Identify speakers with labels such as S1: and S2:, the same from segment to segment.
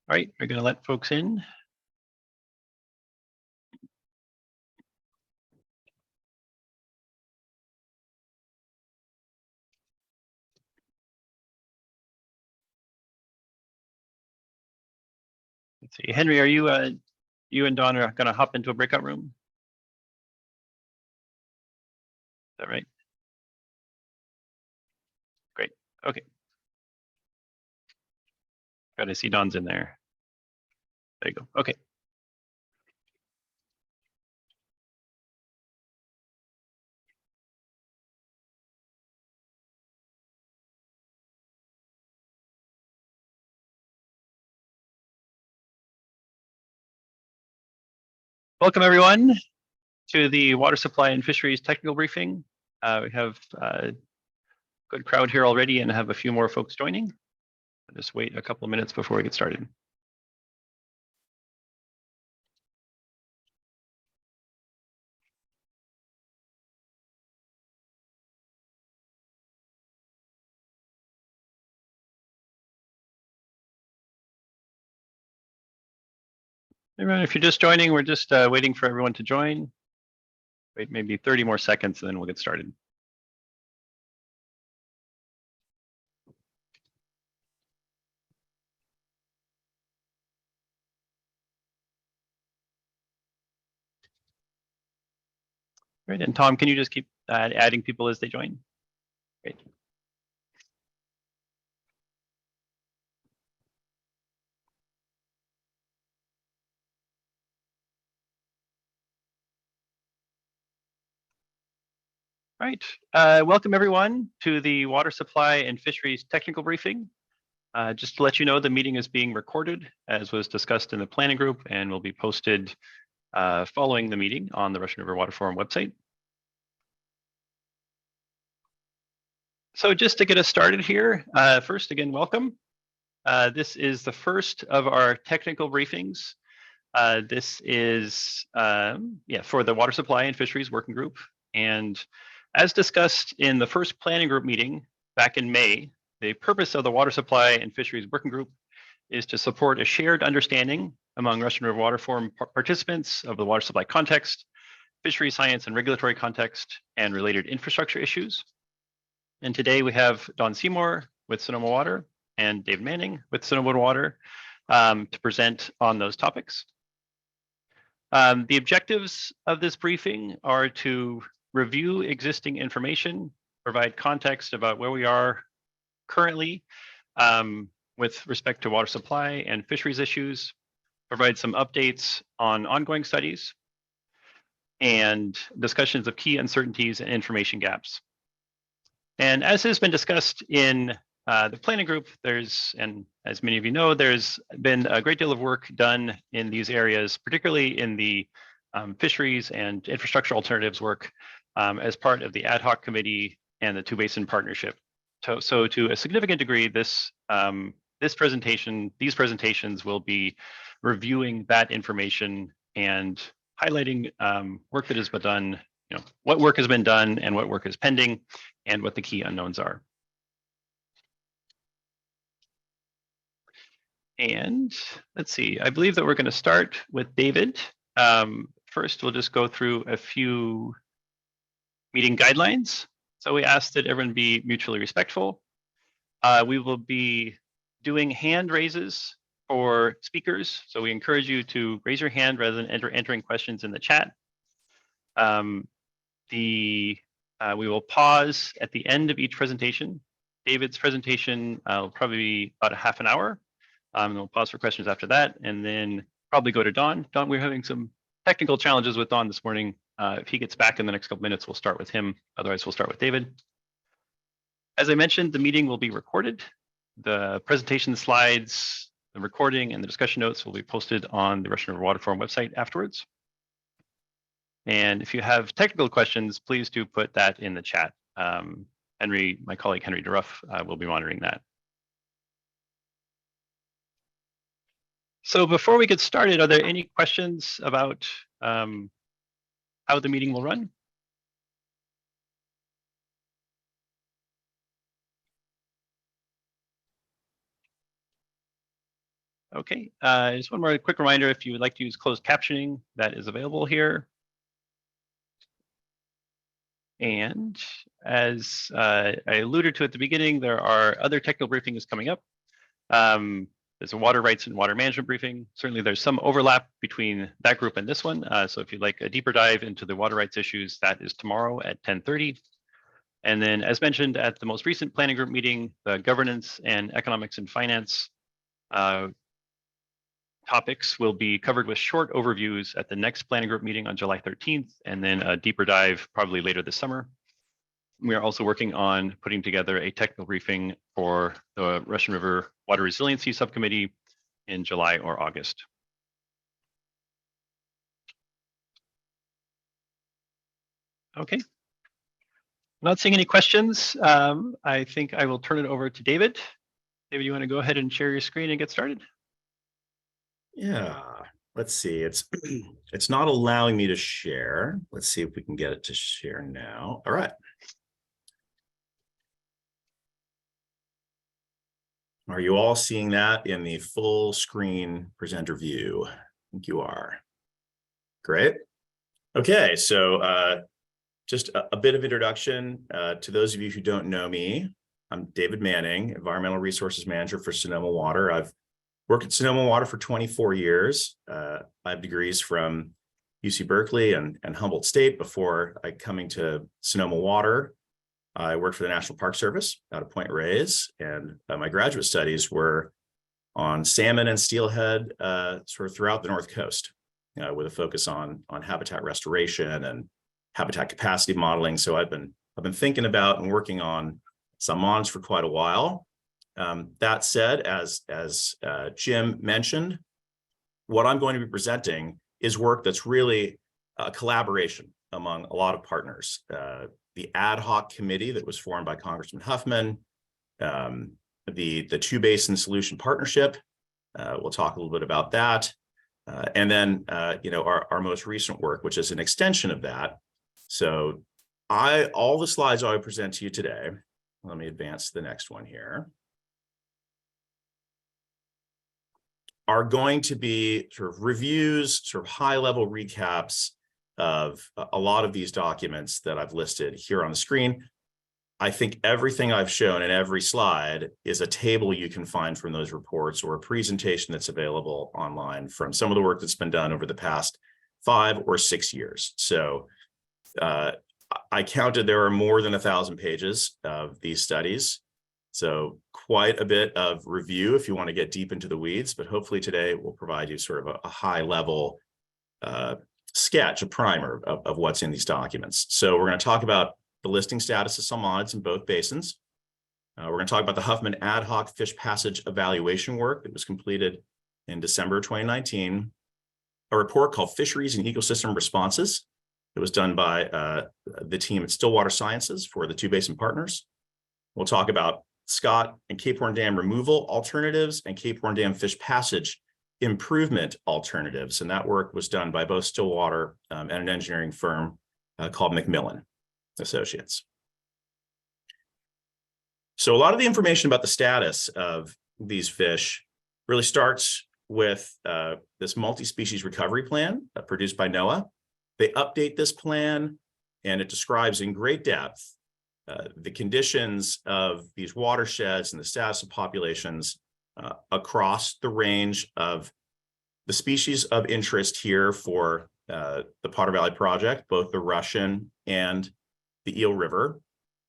S1: All right, we're going to let folks in. Let's see, Henry, are you and Dawn are going to hop into a breakout room? Is that right? Great. Okay. Got to see Dawn's in there. There you go. Okay. Welcome everyone to the Water Supply and Fisheries Technical Briefing. We have a good crowd here already and have a few more folks joining. I'll just wait a couple of minutes before we get started. Everyone, if you're just joining, we're just waiting for everyone to join. Wait maybe 30 more seconds and then we'll get started. Great, and Tom, can you just keep adding people as they join? Great. All right, welcome everyone to the Water Supply and Fisheries Technical Briefing. Just to let you know, the meeting is being recorded, as was discussed in the planning group, and will be posted following the meeting on the Russian River Water Forum website. So just to get us started here, first again, welcome. This is the first of our technical briefings. This is for the Water Supply and Fisheries Working Group. And as discussed in the first planning group meeting back in May, the purpose of the Water Supply and Fisheries Working Group is to support a shared understanding among Russian River Water Forum participants of the water supply context, fishery science and regulatory context, and related infrastructure issues. And today we have Dawn Seymour with Sonoma Water and David Manning with Sonoma Water to present on those topics. The objectives of this briefing are to review existing information, provide context about where we are currently with respect to water supply and fisheries issues, provide some updates on ongoing studies, and discussions of key uncertainties and information gaps. And as has been discussed in the planning group, and as many of you know, there's been a great deal of work done in these areas, particularly in the fisheries and infrastructure alternatives work as part of the ad hoc committee and the two basin partnership. So to a significant degree, these presentations will be reviewing that information and highlighting work that has been done, what work has been done and what work is pending, and what the key unknowns are. And let's see, I believe that we're going to start with David. First, we'll just go through a few meeting guidelines. So we ask that everyone be mutually respectful. We will be doing hand raises for speakers. So we encourage you to raise your hand rather than entering questions in the chat. We will pause at the end of each presentation. David's presentation will probably be about a half an hour. And we'll pause for questions after that, and then probably go to Dawn. Dawn, we're having some technical challenges with Dawn this morning. If he gets back in the next couple minutes, we'll start with him. Otherwise, we'll start with David. As I mentioned, the meeting will be recorded. The presentation slides, the recording, and the discussion notes will be posted on the Russian River Water Forum website afterwards. And if you have technical questions, please do put that in the chat. Henry, my colleague Henry DeRuff, will be monitoring that. So before we get started, are there any questions about how the meeting will run? Okay, just one more quick reminder, if you would like to use closed captioning, that is available here. And as I alluded to at the beginning, there are other technical briefings coming up. There's a water rights and water management briefing. Certainly there's some overlap between that group and this one. So if you'd like a deeper dive into the water rights issues, that is tomorrow at 10:30. And then as mentioned at the most recent planning group meeting, the governance and economics and finance topics will be covered with short overviews at the next planning group meeting on July 13th, and then a deeper dive probably later this summer. We are also working on putting together a technical briefing for the Russian River Water Resiliency Subcommittee in July or August. Okay. Not seeing any questions. I think I will turn it over to David. David, you want to go ahead and share your screen and get started?
S2: Yeah, let's see. It's not allowing me to share. Let's see if we can get it to share now. All right. Are you all seeing that in the full screen presenter view? I think you are. Great. Okay, so just a bit of introduction to those of you who don't know me. I'm David Manning, Environmental Resources Manager for Sonoma Water. I've worked at Sonoma Water for 24 years. I have degrees from UC Berkeley and Humboldt State before coming to Sonoma Water. I worked for the National Park Service out of Point Reyes, and my graduate studies were on salmon and steelhead sort of throughout the North Coast, with a focus on habitat restoration and habitat capacity modeling. So I've been thinking about and working on salmons for quite a while. That said, as Jim mentioned, what I'm going to be presenting is work that's really a collaboration among a lot of partners. The ad hoc committee that was formed by Congressman Huffman, the Two Basin Solution Partnership. We'll talk a little bit about that. And then, our most recent work, which is an extension of that. So all the slides I present to you today, let me advance to the next one here, are going to be sort of reviews, sort of high-level recaps of a lot of these documents that I've listed here on the screen. I think everything I've shown in every slide is a table you can find from those reports or a presentation that's available online from some of the work that's been done over the past 5 or 6 years. So I counted there are more than 1,000 pages of these studies. So quite a bit of review if you want to get deep into the weeds, but hopefully today we'll provide you sort of a high level sketch, a primer of what's in these documents. So we're going to talk about the listing status of salmonids in both basins. We're going to talk about the Huffman ad hoc fish passage evaluation work that was completed in December 2019, a report called Fisheries and Ecosystem Responses that was done by the team at Stillwater Sciences for the Two Basin Partners. We'll talk about Scott and Cape Horn Dam removal alternatives and Cape Horn Dam fish passage improvement alternatives. And that work was done by both Stillwater and an engineering firm called McMillan Associates. So a lot of the information about the status of these fish really starts with this multi-species recovery plan produced by NOAA. They update this plan and it describes in great depth the conditions of these watersheds and the status of populations across the range of the species of interest here for the Potter Valley Project, both the Russian and the Eel River.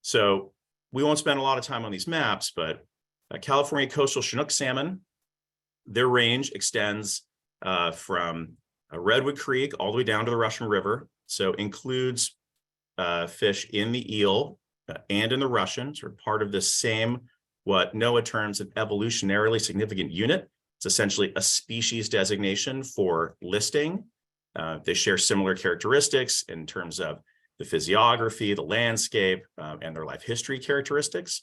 S2: So we won't spend a lot of time on these maps, but California coastal Chinook salmon, their range extends from Redwood Creek all the way down to the Russian River. So includes fish in the eel and in the Russian, sort of part of this same, what NOAA terms an evolutionarily significant unit. It's essentially a species designation for listing. They share similar characteristics in terms of the physiography, the landscape, and their life history characteristics.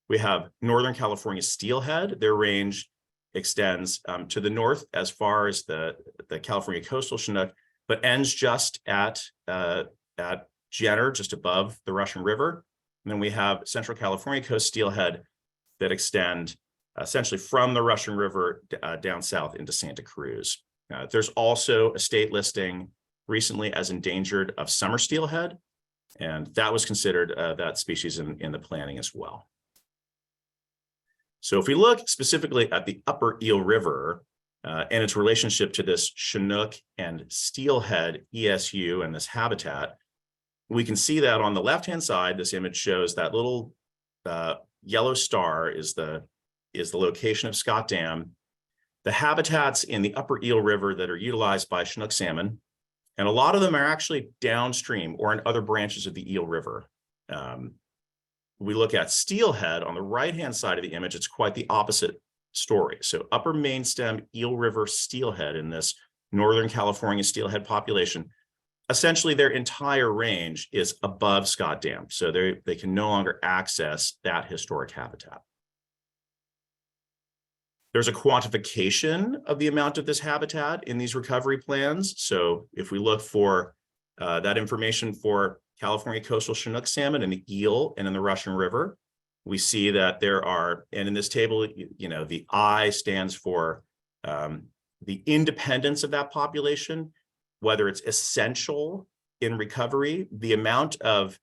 S2: We have Northern California steelhead. Their range extends to the north as far as the California coastal Chinook, but ends just at Jenner, just above the Russian River. And then we have Central California coast steelhead that extend essentially from the Russian River down south into Santa Cruz. There's also a state listing recently as endangered of summer steelhead, and that was considered that species in the planning as well. So if we look specifically at the upper Eel River and its relationship to this Chinook and steelhead ESU and this habitat, we can see that on the left-hand side, this image shows that little yellow star is the location of Scott Dam. The habitats in the upper Eel River that are utilized by Chinook salmon, and a lot of them are actually downstream or in other branches of the Eel River. We look at steelhead on the right-hand side of the image, it's quite the opposite story. So upper main stem Eel River steelhead in this Northern California steelhead population, essentially their entire range is above Scott Dam. So they can no longer access that historic habitat. There's a quantification of the amount of this habitat in these recovery plans. So if we look for that information for California coastal Chinook salmon in the Eel and in the Russian River, we see that there are, and in this table, the I stands for the independence of that population, whether it's essential in recovery, the amount of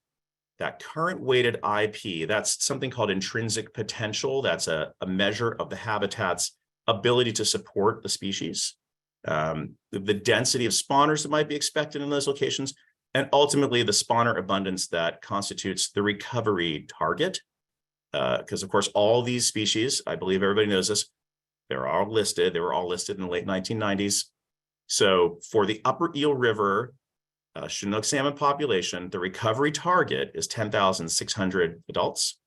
S2: that current weighted IP, that's something called intrinsic potential. That's a measure of the habitat's ability to support the species, the density of spawners that might be expected in those locations, and ultimately the spawner abundance that constitutes the recovery target. Because of course, all these species, I believe everybody knows this, they were all listed in the late 1990s. So for the upper Eel River Chinook salmon population, the recovery target is 10,600 adults.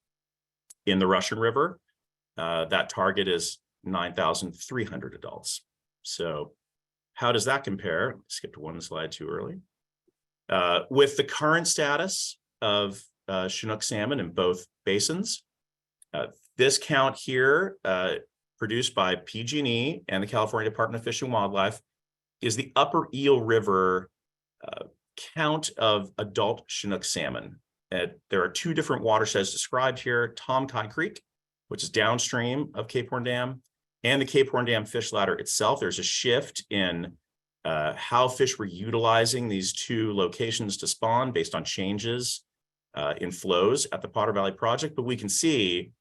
S2: In the Russian River, that target is 9,300 adults. So how does that compare? Skipped one slide too early. With the current status of Chinook salmon in both basins, this count here, produced by PG&E and the California Department of Fish and Wildlife, is the upper Eel River count of adult Chinook salmon. There are two different watersheds described here, Tom Kite Creek, which is downstream of Cape Horn Dam, and the Cape Horn Dam fish ladder itself. There's a shift in how fish were utilizing these two locations to spawn based on changes in flows at the Potter Valley Project. But we can see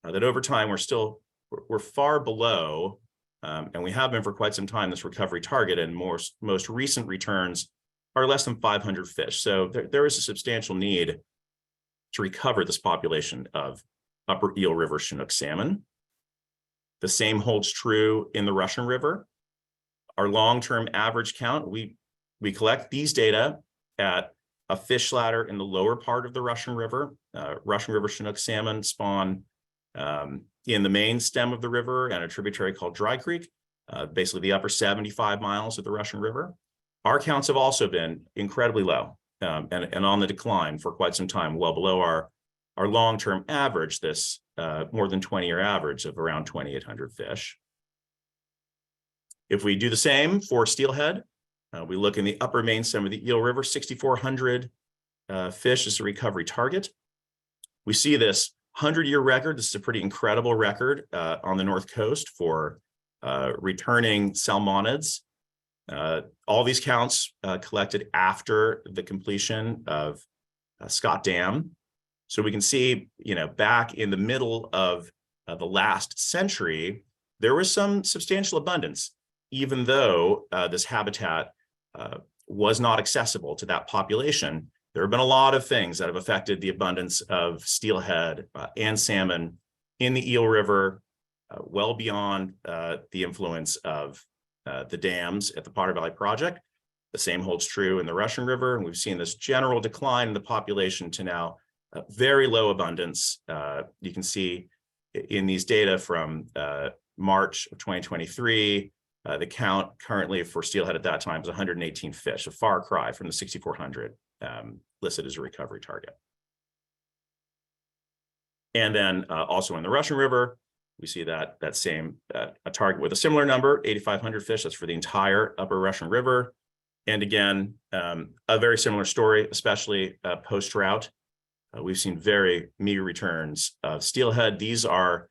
S2: that over time, we're far below, and we have been for quite some time, this recovery target, and most recent returns are less than 500 fish. So there is a substantial need to recover this population of upper Eel River Chinook salmon. The same holds true in the Russian River. Our long-term average count, we collect these data at a fish ladder in the lower part of the Russian River. Russian River Chinook salmon spawn in the main stem of the river and a tributary called Dry Creek, basically the upper 75 miles of the Russian River. Our counts have also been incredibly low and on the decline for quite some time, well below our long-term average, this more than 20-year average of around 2,800 fish. If we do the same for steelhead, we look in the upper main stem of the Eel River, 6,400 fish is the recovery target. We see this 100-year record. This is a pretty incredible record on the North Coast for returning salmonids. All these counts collected after the completion of Scott Dam. So we can see, back in the middle of the last century, there was some substantial abundance, even though this habitat was not accessible to that population. There have been a lot of things that have affected the abundance of steelhead and salmon in the Eel River, well beyond the influence of the dams at the Potter Valley Project. The same holds true in the Russian River, and we've seen this general decline in the population to now very low abundance. You can see in these data from March of 2023, the count currently for steelhead at that time was 118 fish, a far cry from the 6,400 listed as a recovery target. And then also in the Russian River, we see that same a target with a similar number, 8,500 fish. That's for the entire upper Russian River. And again, a very similar story, especially post-drought. We've seen very meager returns of steelhead. These are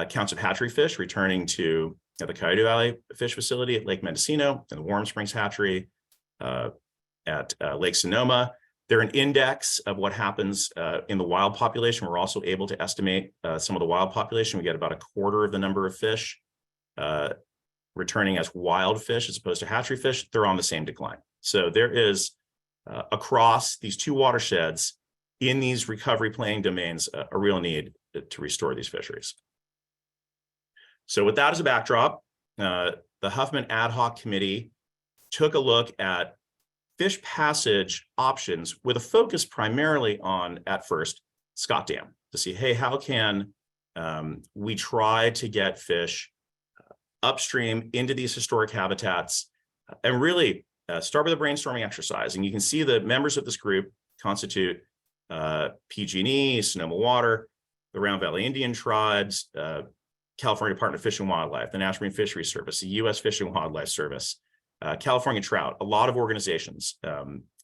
S2: counts of hatchery fish returning to the Coyote Valley Fish Facility at Lake Mendocino and the Warm Springs Hatchery at Lake Sonoma. They're an index of what happens in the wild population. We're also able to estimate some of the wild population. We get about a quarter of the number of fish returning as wild fish as opposed to hatchery fish. They're on the same decline. So there is, across these two watersheds in these recovery planning domains, a real need to restore these fisheries. So with that as a backdrop, the Huffman Ad Hoc Committee took a look at fish passage options with a focus primarily on, at first, Scott Dam, to see, hey, how can we try to get fish upstream into these historic habitats, and really start with a brainstorming exercise. And you can see the members of this group constitute PG&E, Sonoma Water, the Round Valley Indian Tribes, California Department of Fish and Wildlife, the National Marine Fisheries Service, the U.S. Fish and Wildlife Service, California Trout, a lot of organizations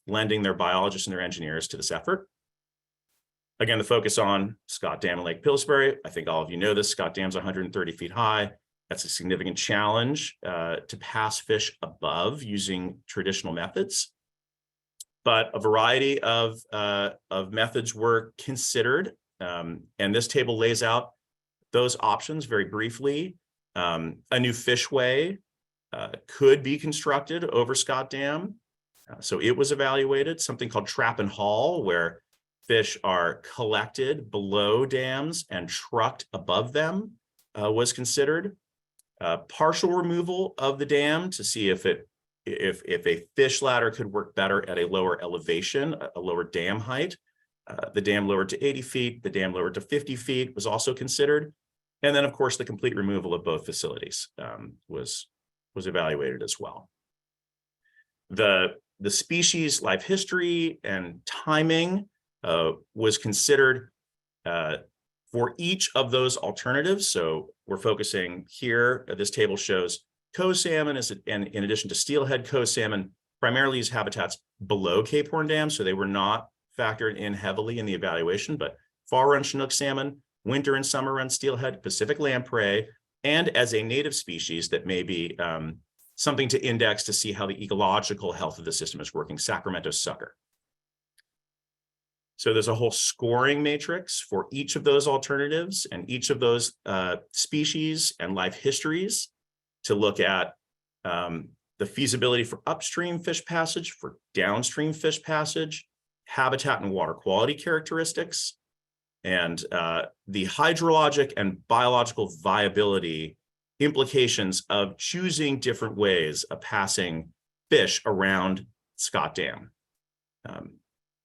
S2: lending their biologists and their engineers to this effort. Again, the focus on Scott Dam and Lake Pillsbury. I think all of you know this. Scott Dam's 130 feet high. That's a significant challenge to pass fish above using traditional methods. But a variety of methods were considered. And this table lays out those options very briefly. A new fishway could be constructed over Scott Dam. So it was evaluated, something called trap and haul, where fish are collected below dams and trucked above them was considered. Partial removal of the dam to see if a fish ladder could work better at a lower elevation, a lower dam height. The dam lowered to 80 feet, the dam lowered to 50 feet was also considered. And then, of course, the complete removal of both facilities was evaluated as well. The species life history and timing was considered for each of those alternatives. So we're focusing here, this table shows Coe salmon, and in addition to steelhead Coe salmon, primarily use habitats below Cape Horn Dam, so they were not factored in heavily in the evaluation, but fall run Chinook salmon, winter and summer run steelhead, Pacific lamprey, and as a native species that may be something to index to see how the ecological health of the system is working, Sacramento sucker. So there's a whole scoring matrix for each of those alternatives and each of those species and life histories to look at the feasibility for upstream fish passage, for downstream fish passage, habitat and water quality characteristics, and the hydrologic and biological viability implications of choosing different ways of passing fish around Scott Dam.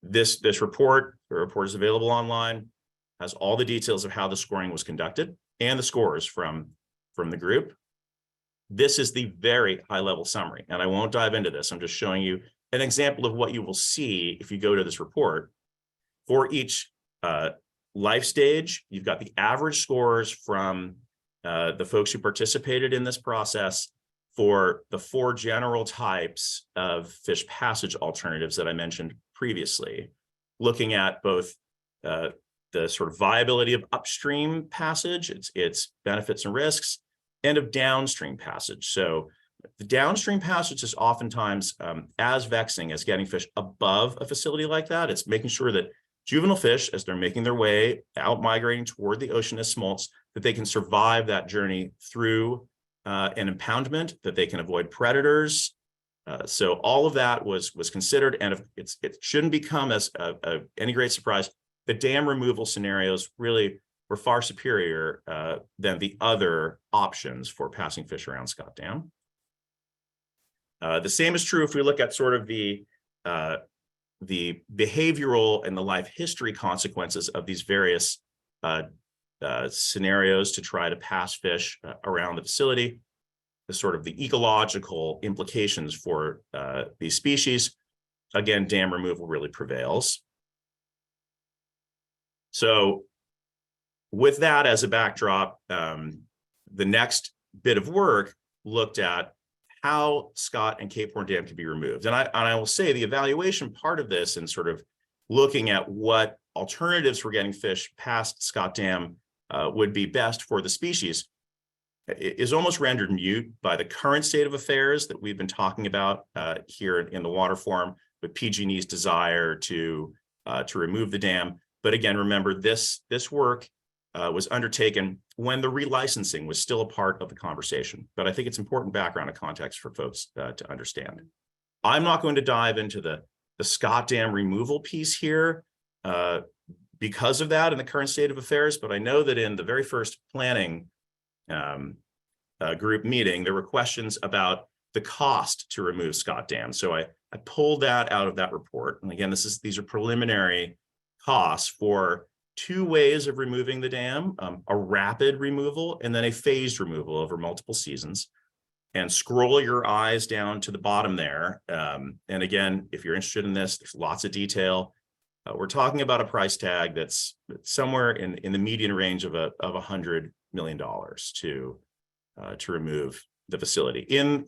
S2: This report, the report is available online, has all the details of how the scoring was conducted and the scores from the group. This is the very high level summary, and I won't dive into this. I'm just showing you an example of what you will see if you go to this report. For each life stage, you've got the average scores from the folks who participated in this process for the 4 general types of fish passage alternatives that I mentioned previously, looking at both the sort of viability of upstream passage, its benefits and risks, and of downstream passage. So the downstream passage is oftentimes as vexing as getting fish above a facility like that. It's making sure that juvenile fish, as they're making their way out migrating toward the ocean as smolts, that they can survive that journey through an impoundment, that they can avoid predators. So all of that was considered, and it shouldn't become as any great surprise. The dam removal scenarios really were far superior than the other options for passing fish around Scott Dam. The same is true if we look at sort of the behavioral and the life history consequences of these various scenarios to try to pass fish around the facility, the sort of the ecological implications for these species. Again, dam removal really prevails. So with that as a backdrop, the next bit of work looked at how Scott and Cape Horn Dam can be removed. And I will say the evaluation part of this and sort of looking at what alternatives for getting fish past Scott Dam would be best for the species is almost rendered mute by the current state of affairs that we've been talking about here in the water forum, with PG&E's desire to remove the dam. But again, remember, this work was undertaken when the relicensing was still a part of the conversation. But I think it's important background and context for folks to understand. I'm not going to dive into the Scott Dam removal piece here because of that in the current state of affairs, but I know that in the very first planning group meeting, there were questions about the cost to remove Scott Dam. So I pulled that out of that report. And again, these are preliminary costs for two ways of removing the dam, a rapid removal and then a phased removal over multiple seasons. And scroll your eyes down to the bottom there. And again, if you're interested in this, there's lots of detail. We're talking about a price tag that's somewhere in the median range of $100 million to remove the facility in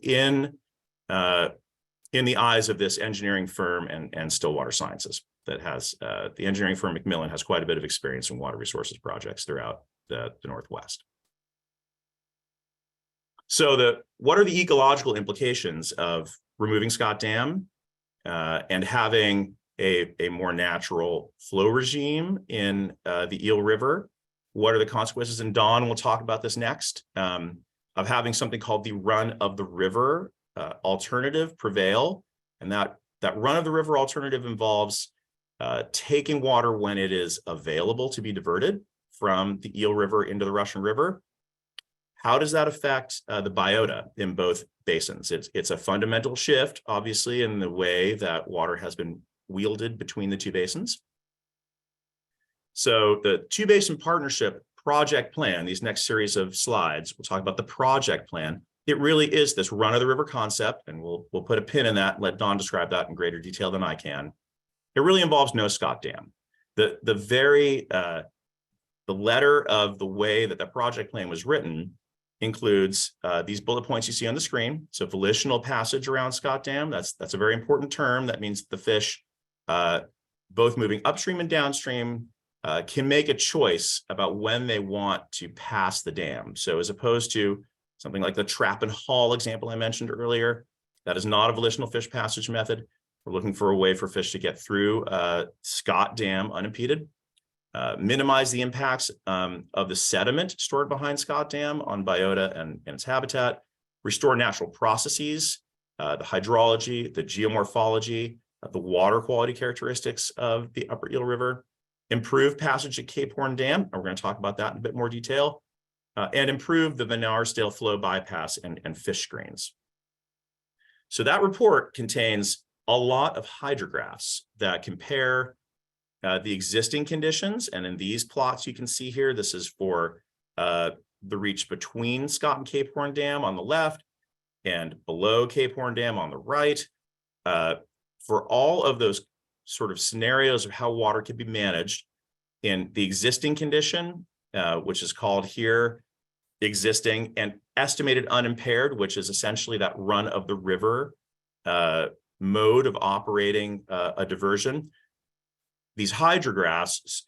S2: the eyes of this engineering firm and Stillwater Sciences that has the engineering firm Macmillan has quite a bit of experience in water resources projects throughout the Northwest. So what are the ecological implications of removing Scott Dam and having a more natural flow regime in the Eel River? What are the consequences? And Don will talk about this next, of having something called the run of the river alternative prevail. And that run of the river alternative involves taking water when it is available to be diverted from the Eel River into the Russian River. How does that affect the biota in both basins? It's a fundamental shift, obviously, in the way that water has been wielded between the two basins. So the two basin partnership project plan, these next series of slides, we'll talk about the project plan. It really is this run of the river concept, and we'll put a pin in that and let Don describe that in greater detail than I can. It really involves no Scott Dam. The letter of the way that the project plan was written includes these bullet points you see on the screen. So volitional passage around Scott Dam, that's a very important term. That means the fish, both moving upstream and downstream, can make a choice about when they want to pass the dam. So as opposed to something like the trap and haul example I mentioned earlier, that is not a volitional fish passage method. We're looking for a way for fish to get through Scott Dam unimpeded. Minimize the impacts of the sediment stored behind Scott Dam on biota and its habitat, restore natural processes, the hydrology, the geomorphology, the water quality characteristics of the Upper Eel River, improve passage at Cape Horn Dam, and we're going to talk about that in a bit more detail, and improve the Van Arsdale flow bypass and fish screens. So that report contains a lot of hydrographs that compare the existing conditions. And in these plots you can see here, this is for the reach between Scott and Cape Horn Dam on the left and below Cape Horn Dam on the right. For all of those sort of scenarios of how water can be managed in the existing condition, which is called here existing, and estimated unimpaired, which is essentially that run of the river mode of operating a diversion. These hydrographs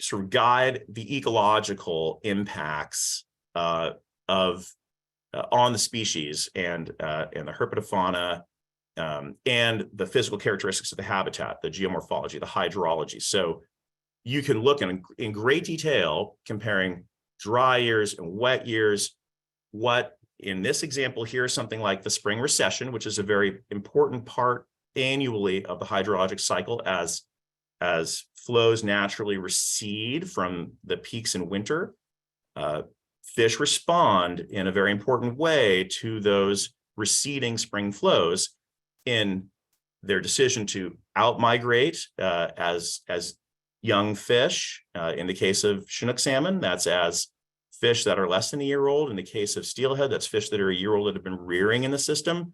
S2: sort of guide the ecological impacts on the species and the herpetofauna and the physical characteristics of the habitat, the geomorphology, the hydrology. So you can look in great detail comparing dry years and wet years. What in this example here is something like the spring recession, which is a very important part annually of the hydrologic cycle as flows naturally recede from the peaks in winter. Fish respond in a very important way to those receding spring flows in their decision to outmigrate as young fish. In the case of Chinook salmon, that's as fish that are less than a year old. In the case of steelhead, that's fish that are a year old that have been rearing in the system.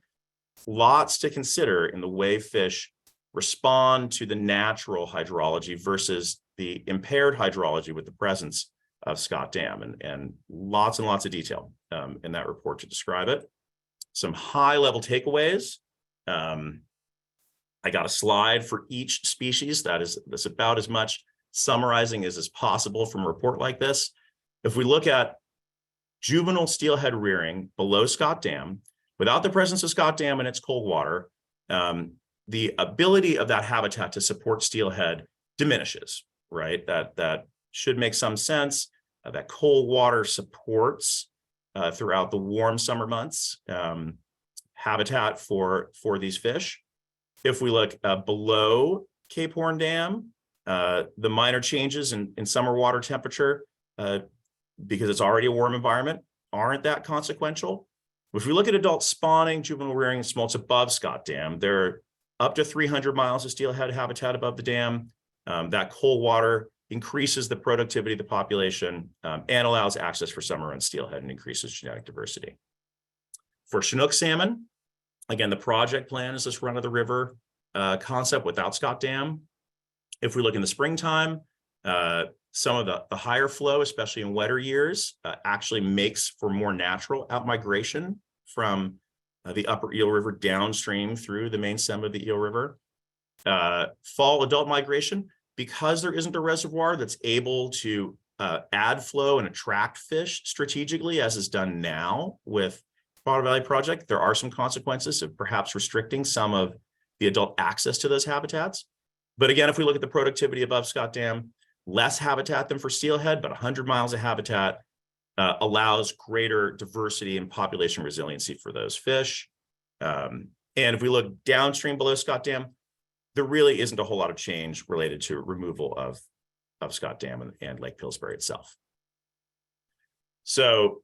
S2: Lots to consider in the way fish respond to the natural hydrology versus the impaired hydrology with the presence of Scott Dam, and lots of detail in that report to describe it. Some high-level takeaways. I got a slide for each species. That's about as much summarizing as is possible from a report like this. If we look at juvenile steelhead rearing below Scott Dam, without the presence of Scott Dam and its cold water, the ability of that habitat to support steelhead diminishes, right? That should make some sense. That cold water supports throughout the warm summer months habitat for these fish. If we look below Cape Horn Dam, the minor changes in summer water temperature, because it's already a warm environment, aren't that consequential. If we look at adult spawning, juvenile rearing, and smolts above Scott Dam, there are up to 300 miles of steelhead habitat above the dam. That cold water increases the productivity of the population and allows access for summer run steelhead and increases genetic diversity. For Chinook salmon, again, the project plan is this run of the river concept without Scott Dam. If we look in the springtime, some of the higher flow, especially in wetter years, actually makes for more natural outmigration from the upper Eel River downstream through the main stem of the Eel River. Fall adult migration, because there isn't a reservoir that's able to add flow and attract fish strategically, as is done now with Powder Valley Project, there are some consequences of perhaps restricting some of the adult access to those habitats. But again, if we look at the productivity above Scott Dam, less habitat than for steelhead, but 100 miles of habitat allows greater diversity and population resiliency for those fish. And if we look downstream below Scott Dam, there really isn't a whole lot of change related to removal of Scott Dam and Lake Pillsbury itself. So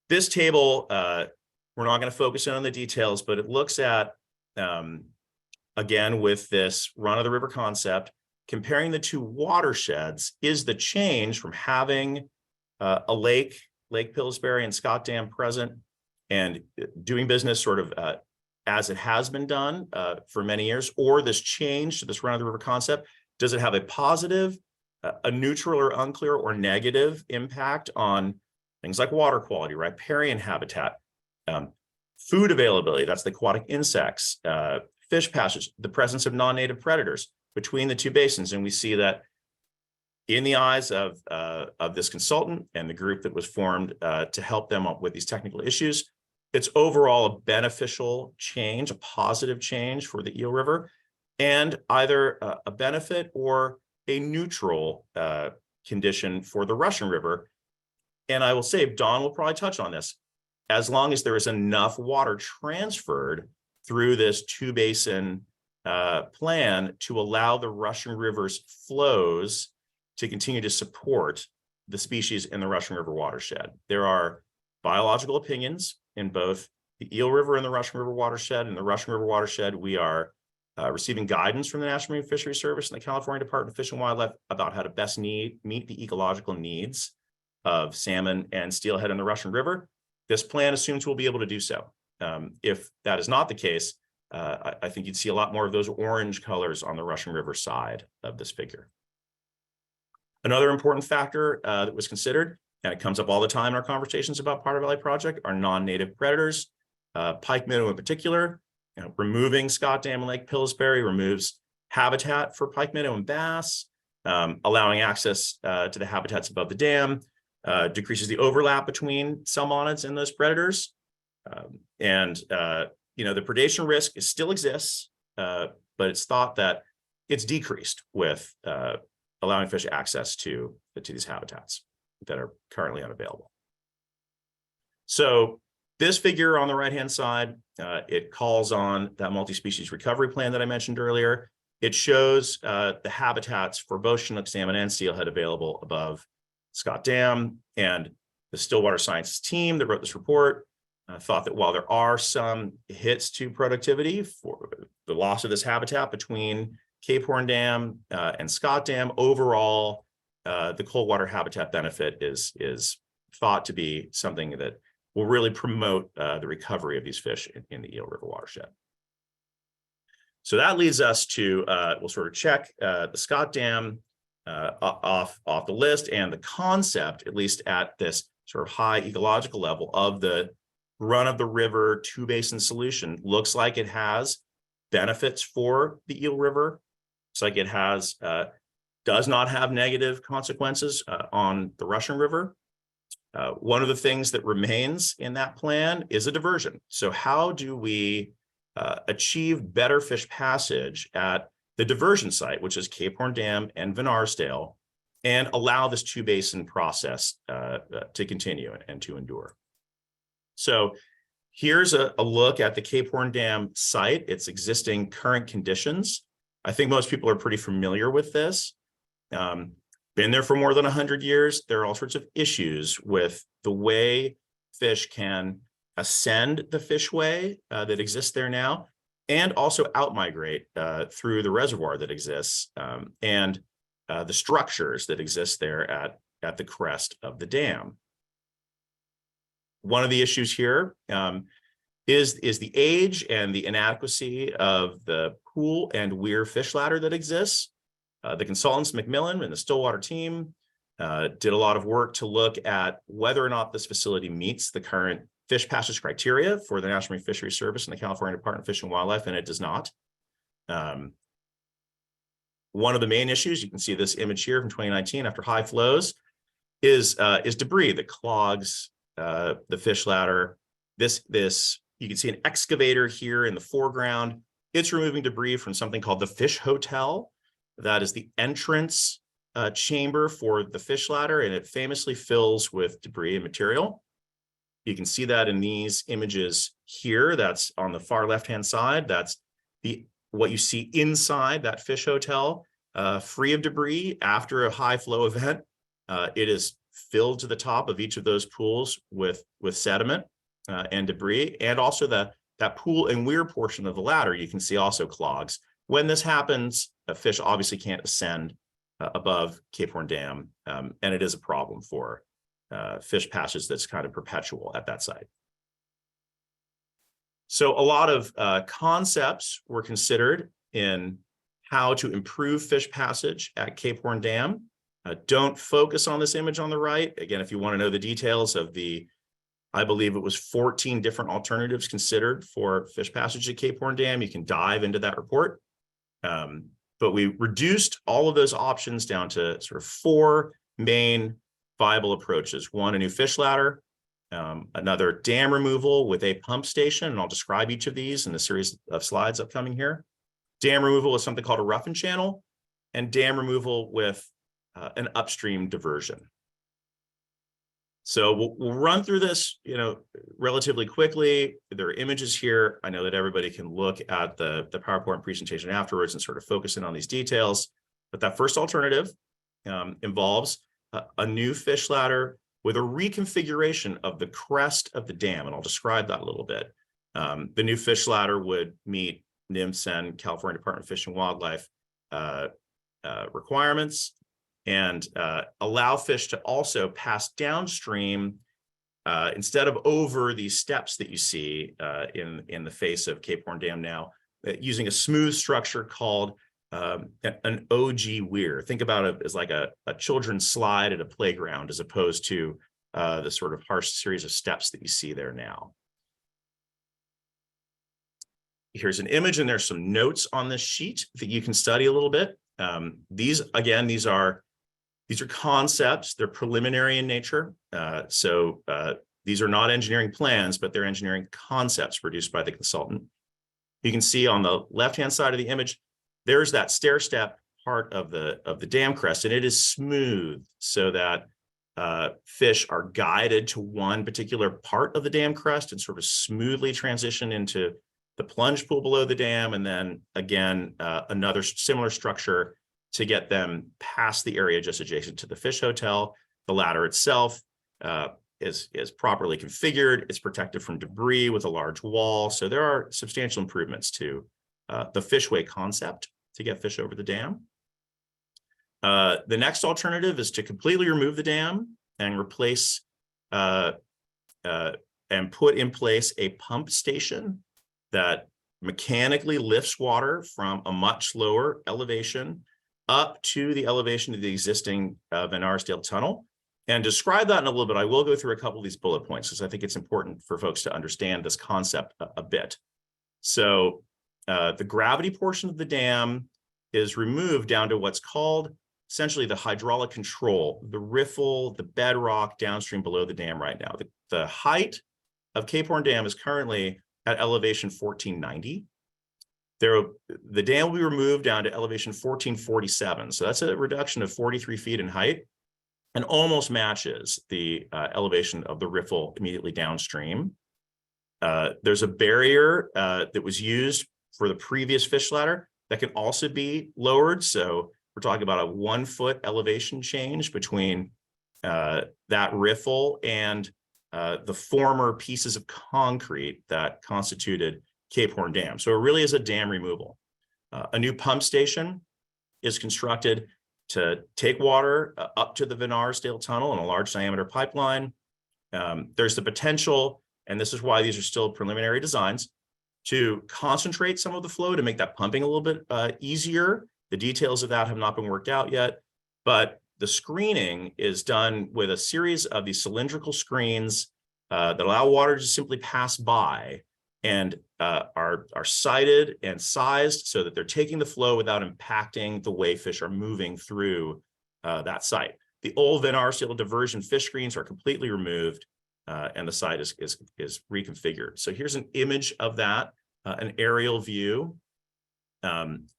S2: this table, we're not going to focus in on the details, but it looks at, again, with this run of the river concept, comparing the two watersheds, is the change from having a Lake Pillsbury and Scott Dam present and doing business sort of as it has been done for many years, or this change to this run of the river concept, does it have a positive, a neutral or unclear or negative impact on things like water quality, riparian habitat, food availability, that's the aquatic insects, fish passages, the presence of non-native predators between the two basins. And we see that in the eyes of this consultant and the group that was formed to help them up with these technical issues, it's overall a beneficial change, a positive change for the Eel River, and either a benefit or a neutral condition for the Russian River. And I will say, Don will probably touch on this, as long as there is enough water transferred through this two basin plan to allow the Russian River's flows to continue to support the species in the Russian River watershed. There are biological opinions in both the Eel River and the Russian River watershed. In the Russian River watershed, we are receiving guidance from the National Marine Fisheries Service and the California Department of Fish and Wildlife about how to best meet the ecological needs of salmon and steelhead in the Russian River. This plan assumes we'll be able to do so. If that is not the case, I think you'd see a lot more of those orange colors on the Russian River side of this figure. Another important factor that was considered, and it comes up all the time in our conversations about Powder Valley Project, are non-native predators, pike minnow in particular. Removing Scott Dam and Lake Pillsbury removes habitat for pike minnow and bass, allowing access to the habitats above the dam, decreases the overlap between salmonids and those predators. The predation risk still exists, but it's thought that it's decreased with allowing fish access to these habitats that are currently unavailable. So this figure on the right-hand side, it calls on that multi-species recovery plan that I mentioned earlier. It shows the habitats for both Chinook salmon and steelhead available above Scott Dam, and the Stillwater Sciences team that wrote this report thought that while there are some hits to productivity for the loss of this habitat between Cape Horn Dam and Scott Dam, overall, the cold water habitat benefit is thought to be something that will really promote the recovery of these fish in the Eel River watershed. So that leads us to, we'll sort of check the Scott Dam off the list, and the concept, at least at this sort of high ecological level, of the run of the river two basin solution looks like it has benefits for the Eel River. Looks like it has does not have negative consequences on the Russian River. One of the things that remains in that plan is a diversion. So how do we achieve better fish passage at the diversion site, which is Cape Horn Dam and Van Arsdale, and allow this two basin process to continue and to endure? So here's a look at the Cape Horn Dam site, its existing current conditions. I think most people are pretty familiar with this. Been there for more than 100 years. There are all sorts of issues with the way fish can ascend the fishway that exists there now, and also outmigrate through the reservoir that exists, and the structures that exist there at the crest of the dam. One of the issues here is the age and the inadequacy of the pool and weir fish ladder that exists. The consultants, Macmillan and the Stillwater team, did a lot of work to look at whether or not this facility meets the current fish passage criteria for the National Marine Fisheries Service and the California Department of Fish and Wildlife, and it does not. One of the main issues, you can see this image here from 2019 after high flows, is debris that clogs the fish ladder. You can see an excavator here in the foreground. It's removing debris from something called the Fish Hotel. That is the entrance chamber for the fish ladder, and it famously fills with debris and material. You can see that in these images here. That's on the far left-hand side. That's what you see inside that fish hotel, free of debris after a high flow event. It is filled to the top of each of those pools with sediment and debris, and also that pool and weir portion of the ladder you can see also clogs. When this happens, a fish obviously can't ascend above Cape Horn Dam, and it is a problem for fish passage that's kind of perpetual at that site. So a lot of concepts were considered in how to improve fish passage at Cape Horn Dam. Don't focus on this image on the right. Again, if you want to know the details of I believe it was 14 different alternatives considered for fish passage at Cape Horn Dam, you can dive into that report. But we reduced all of those options down to sort of 4 main viable approaches. One, a new fish ladder, another dam removal with a pump station, and I'll describe each of these in the series of slides upcoming here. Dam removal is something called a roughen channel, and dam removal with an upstream diversion. So we'll run through this, relatively quickly. There are images here. I know that everybody can look at the PowerPoint presentation afterwards and sort of focus in on these details. But that first alternative involves a new fish ladder with a reconfiguration of the crest of the dam, and I'll describe that a little bit. The new fish ladder would meet NMFS and California Department of Fish and Wildlife requirements, and allow fish to also pass downstream instead of over these steps that you see in the face of Cape Horn Dam now, using a smooth structure called an OG weir. Think about it as like a children's slide at a playground, as opposed to the sort of harsh series of steps that you see there now. Here's an image, and there's some notes on this sheet that you can study a little bit. These are concepts. They're preliminary in nature. These are not engineering plans, but they're engineering concepts produced by the consultant. You can see on the left-hand side of the image, there's that stair step part of the dam crest, and it is smooth so that fish are guided to one particular part of the dam crest and sort of smoothly transition into the plunge pool below the dam, and then again, another similar structure to get them past the area just adjacent to the fish hotel. The ladder itself is properly configured. It's protected from debris with a large wall. So there are substantial improvements to the fishway concept to get fish over the dam. The next alternative is to completely remove the dam and replace and put in place a pump station that mechanically lifts water from a much lower elevation up to the elevation of the existing Van Arsdale tunnel. And describe that in a little bit. I will go through a couple of these bullet points because I think it's important for folks to understand this concept a bit. So the gravity portion of the dam is removed down to what's called essentially the hydraulic control, the riffle, the bedrock downstream below the dam right now. The height of Cape Horn Dam is currently at elevation 1490. The dam will be removed down to elevation 1447. So that's a reduction of 43 feet in height and almost matches the elevation of the riffle immediately downstream. There's a barrier that was used for the previous fish ladder that can also be lowered. So we're talking about a 1 foot elevation change between that riffle and the former pieces of concrete that constituted Cape Horn Dam. So it really is a dam removal. A new pump station is constructed to take water up to the Van Arsdale Tunnel in a large diameter pipeline. There's the potential, and this is why these are still preliminary designs, to concentrate some of the flow to make that pumping a little bit easier. The details of that have not been worked out yet, but the screening is done with a series of these cylindrical screens that allow water to simply pass by and are sited and sized so that they're taking the flow without impacting the way fish are moving through that site. The old Van Arsdale diversion fish screens are completely removed and the site is reconfigured. So here's an image of that, an aerial view.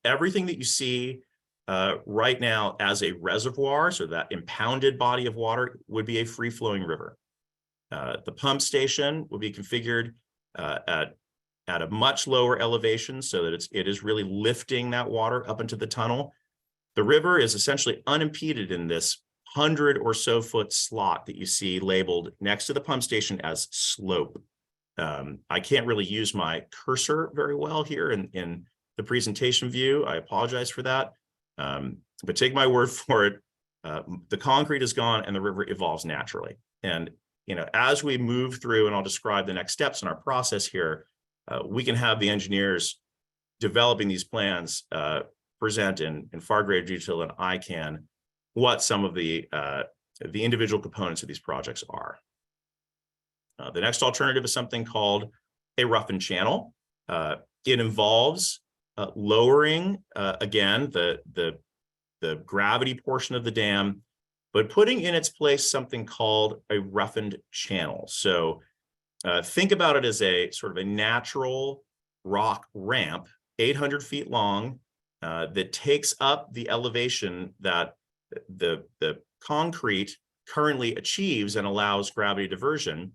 S2: Everything that you see right now as a reservoir, so that impounded body of water, would be a free-flowing river. The pump station will be configured at a much lower elevation so that it is really lifting that water up into the tunnel. The river is essentially unimpeded in this 100 or so foot slot that you see labeled next to the pump station as slope. I can't really use my cursor very well here in the presentation view. I apologize for that. But take my word for it, the concrete is gone and the river evolves naturally. And as we move through, and I'll describe the next steps in our process here, we can have the engineers developing these plans present in far greater detail than I can what some of the individual components of these projects are. The next alternative is something called a roughened channel. It involves lowering, again, the gravity portion of the dam, but putting in its place something called a roughened channel. So think about it as a sort of a natural rock ramp, 800 feet long, that takes up the elevation that the concrete currently achieves and allows gravity diversion.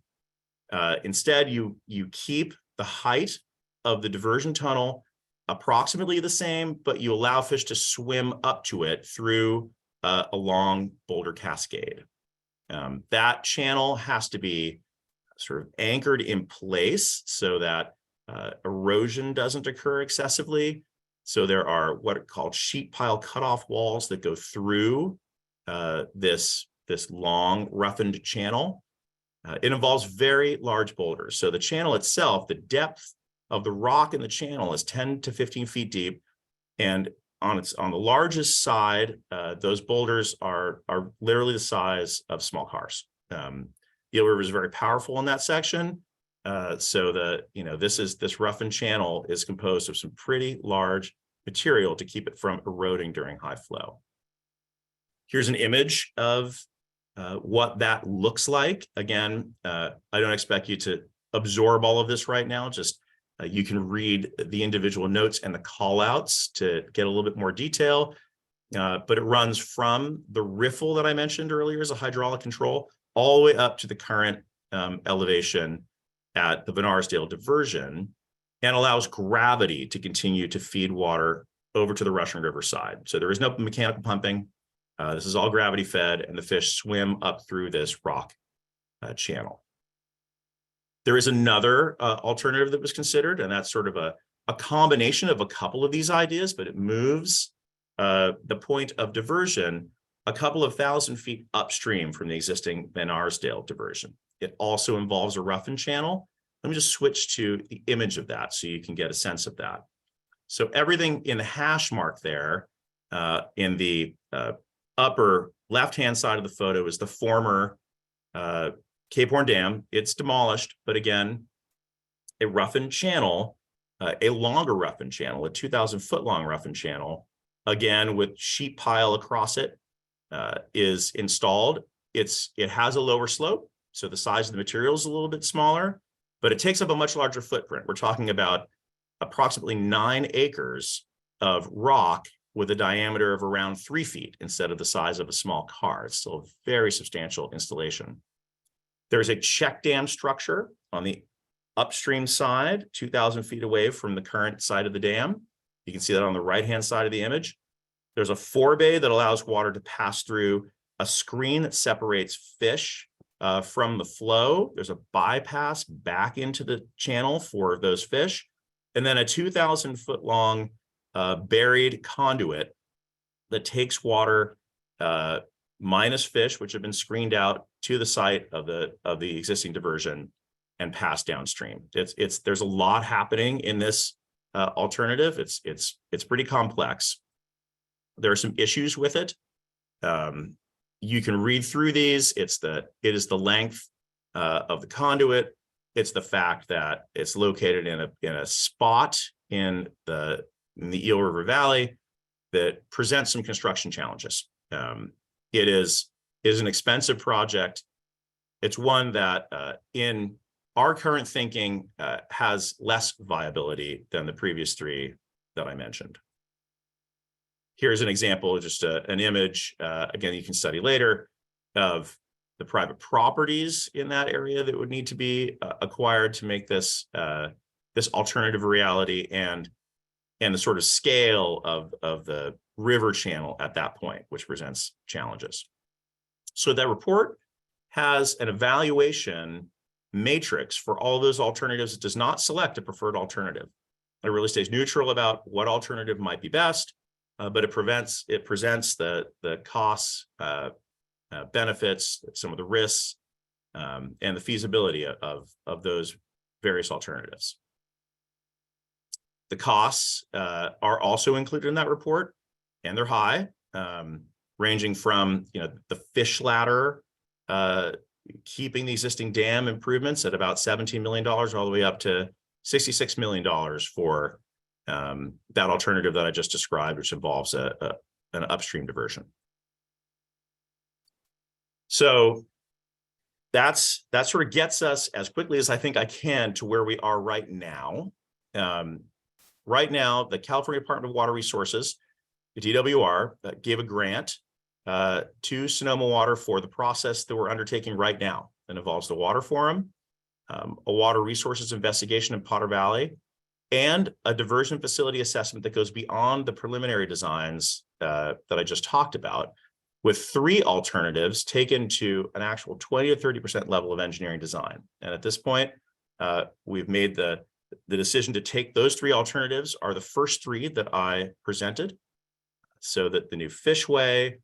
S2: Instead, you keep the height of the diversion tunnel approximately the same, but you allow fish to swim up to it through a long boulder cascade. That channel has to be sort of anchored in place so that erosion doesn't occur excessively. So there are what are called sheet pile cutoff walls that go through this long roughened channel. It involves very large boulders. So the channel itself, the depth of the rock in the channel is 10 to 15 feet deep. And on the largest side, those boulders are literally the size of small cars. Eel River is very powerful in that section. So this roughened channel is composed of some pretty large material to keep it from eroding during high flow. Here's an image of what that looks like. Again, I don't expect you to absorb all of this right now. Just you can read the individual notes and the call outs to get a little bit more detail. But it runs from the riffle that I mentioned earlier as a hydraulic control all the way up to the current elevation at the Van Arsdale diversion, and allows gravity to continue to feed water over to the Russian River side. So there is no mechanical pumping. This is all gravity fed, and the fish swim up through this rock channel. There is another alternative that was considered, and that's sort of a combination of a couple of these ideas, but it moves the point of diversion a couple of thousand feet upstream from the existing Van Arsdale diversion. It also involves a roughened channel. Let me just switch to the image of that so you can get a sense of that. So everything in the hash mark there in the upper left-hand side of the photo is the former Cape Horn Dam. It's demolished, but again, a roughened channel, a longer roughened channel, a 2,000 foot long roughened channel, again with sheet pile across it is installed, it has a lower slope, so the size of the material is a little bit smaller, but it takes up a much larger footprint. We're talking about approximately 9 acres of rock with a diameter of around 3 feet instead of the size of a small car. It's still a very substantial installation. There's a check dam structure on the upstream side, 2,000 feet away from the current site of the dam. You can see that on the right-hand side of the image. There's a forebay that allows water to pass through a screen that separates fish from the flow. There's a bypass back into the channel for those fish. And then a 2,000-foot long buried conduit that takes water minus fish, which have been screened out, to the site of the existing diversion and passed downstream. There's a lot happening in this alternative. It's pretty complex. There are some issues with it. You can read through these. It is the length of the conduit. It's the fact that it's located in a spot in the Eel River Valley that presents some construction challenges. It is an expensive project. It's one that in our current thinking has less viability than the previous 3 that I mentioned. Here's an example, just an image, again, you can study later, of the private properties in that area that would need to be acquired to make this alternative a reality, and the sort of scale of the river channel at that point, which presents challenges. So that report has an evaluation matrix for all those alternatives. It does not select a preferred alternative. It really stays neutral about what alternative might be best, but it presents the costs, benefits, some of the risks, and the feasibility of those various alternatives. The costs are also included in that report, and they're high, ranging from the fish ladder, keeping the existing dam improvements at about $17 million, all the way up to $66 million for that alternative that I just described, which involves an upstream diversion. So that sort of gets us, as quickly as I think I can, to where we are right now. Right now, the California Department of Water Resources, the DWR, gave a grant to Sonoma Water for the process that we're undertaking right now. That involves the water forum, a water resources investigation in Potter Valley, and a diversion facility assessment that goes beyond the preliminary designs that I just talked about, with 3 alternatives taken to an actual 20 to 30% level of engineering design. And at this point, we've made the decision to take those 3 alternatives are the first 3 that I presented. So that the new fishway,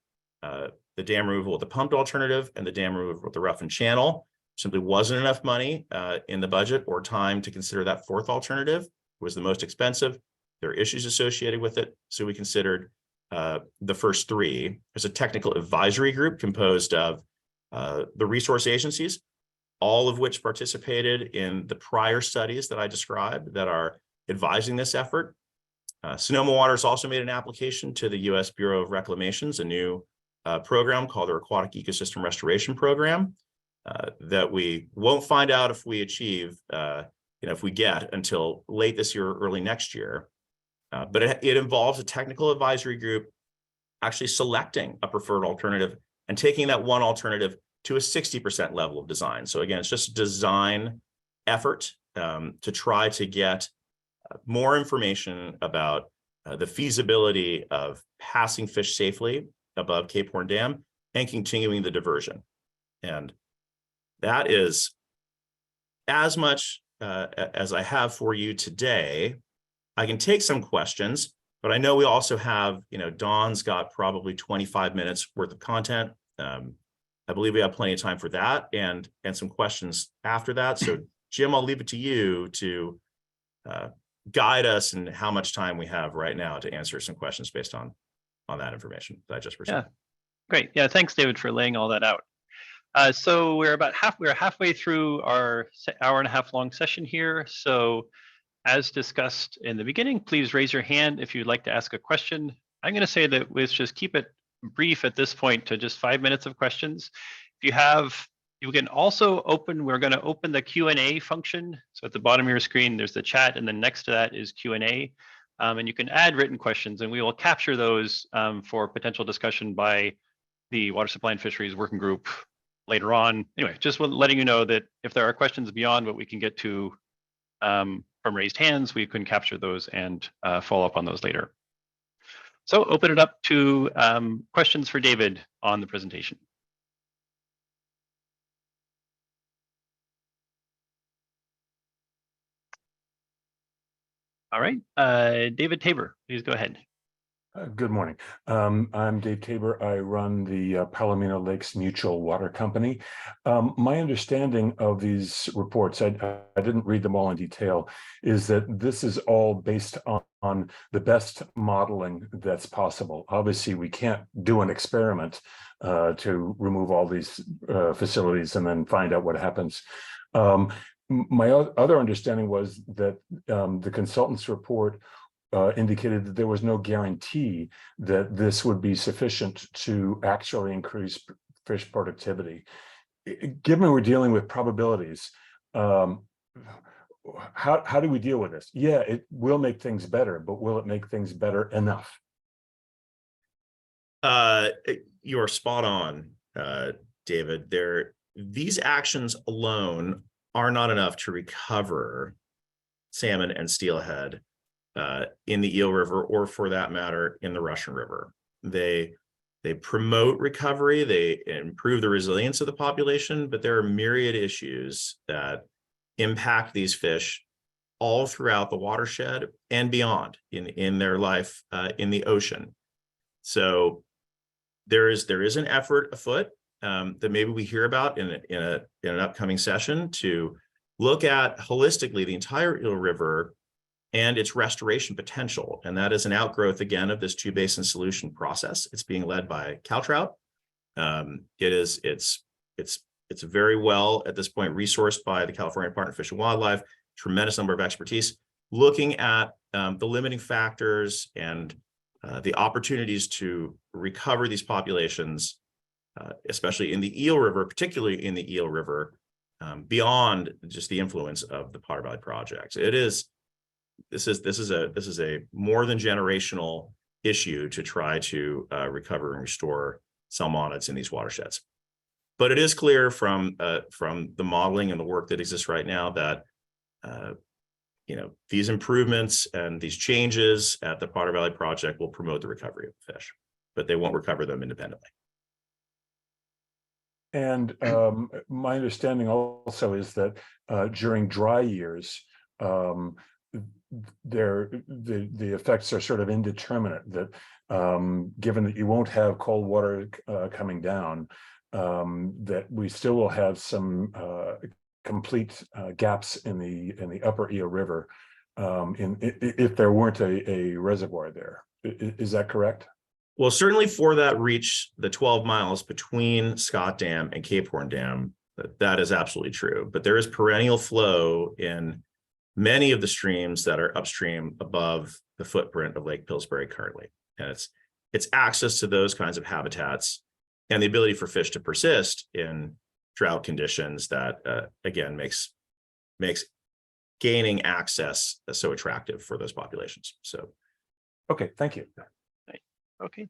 S2: the dam removal with the pumped alternative, and the dam removal with the roughened channel, simply wasn't enough money in the budget or time to consider that 4th alternative. It was the most expensive. There are issues associated with it. So we considered the first 3. There's a technical advisory group composed of the resource agencies, all of which participated in the prior studies that I described that are advising this effort. Sonoma Water has also made an application to the U.S. Bureau of Reclamation's a new program called the Aquatic Ecosystem Restoration Program that we won't find out if we achieve, if we get until late this year or early next year. But it involves a technical advisory group actually selecting a preferred alternative and taking that one alternative to a 60% level of design. So again, it's just a design effort to try to get more information about the feasibility of passing fish safely above Cape Horn Dam and continuing the diversion. And that is as much as I have for you today. I can take some questions, but I know we also have, Dawn's got probably 25 minutes worth of content. I believe we have plenty of time for that and some questions after that. So Jim, I'll leave it to you to guide us in how much time we have right now to answer some questions based on that information that I just presented.
S1: Yeah, great. Yeah, thanks, David, for laying all that out. So we're halfway through our hour and a half long session here. So as discussed in the beginning, please raise your hand if you'd like to ask a question. I'm going to say that let's just keep it brief at this point to just 5 minutes of questions. If you have, you can also open, we're going to open the Q&A function. So at the bottom of your screen, there's the chat, and then next to that is Q&A. And you can add written questions, and we will capture those for potential discussion by the Water Supply and Fisheries Working Group later on. Anyway, just letting you know that if there are questions beyond what we can get to from raised hands, we can capture those and follow up on those later. So open it up to questions for David on the presentation. All right, David Tabor, please go ahead.
S3: Good morning. I'm Dave Tabor. I run the Palomino Lakes Mutual Water Company. My understanding of these reports, I didn't read them all in detail, is that this is all based on the best modeling that's possible. Obviously, we can't do an experiment to remove all these facilities and then find out what happens. My other understanding was that the consultant's report indicated that there was no guarantee that this would be sufficient to actually increase fish productivity. Given we're dealing with probabilities, how do we deal with this? Yeah, it will make things better, but will it make things better enough?
S2: You're spot on, David. These actions alone are not enough to recover salmon and steelhead in the Eel River, or for that matter, in the Russian River. They promote recovery, they improve the resilience of the population, but there are myriad issues that impact these fish all throughout the watershed and beyond in their life in the ocean. So there is an effort afoot that maybe we hear about in an upcoming session to look at holistically the entire Eel River and its restoration potential. And that is an outgrowth, again, of this two-basin solution process. It's being led by Caltrout. It's very well, at this point, resourced by the California Department of Fish and Wildlife, tremendous number of expertise, looking at the limiting factors and the opportunities to recover these populations, especially in the Eel River, particularly in the Eel River, beyond just the influence of the Potter Valley project. This is a more than generational issue to try to recover and restore salmonids in these watersheds. But it is clear from the modeling and the work that exists right now that these improvements and these changes at the Potter Valley project will promote the recovery of fish, but they won't recover them independently.
S3: And my understanding also is that during dry years, the effects are sort of indeterminate, that given that you won't have cold water coming down, that we still will have some complete gaps in the upper Eel River if there weren't a reservoir there. Is that correct?
S2: Well, certainly for that reach, the 12 miles between Scott Dam and Cape Horn Dam, that is absolutely true. But there is perennial flow in many of the streams that are upstream above the footprint of Lake Pillsbury currently. And it's access to those kinds of habitats and the ability for fish to persist in drought conditions that, again, makes gaining access so attractive for those populations. So,
S3: okay, thank you.
S1: Okay,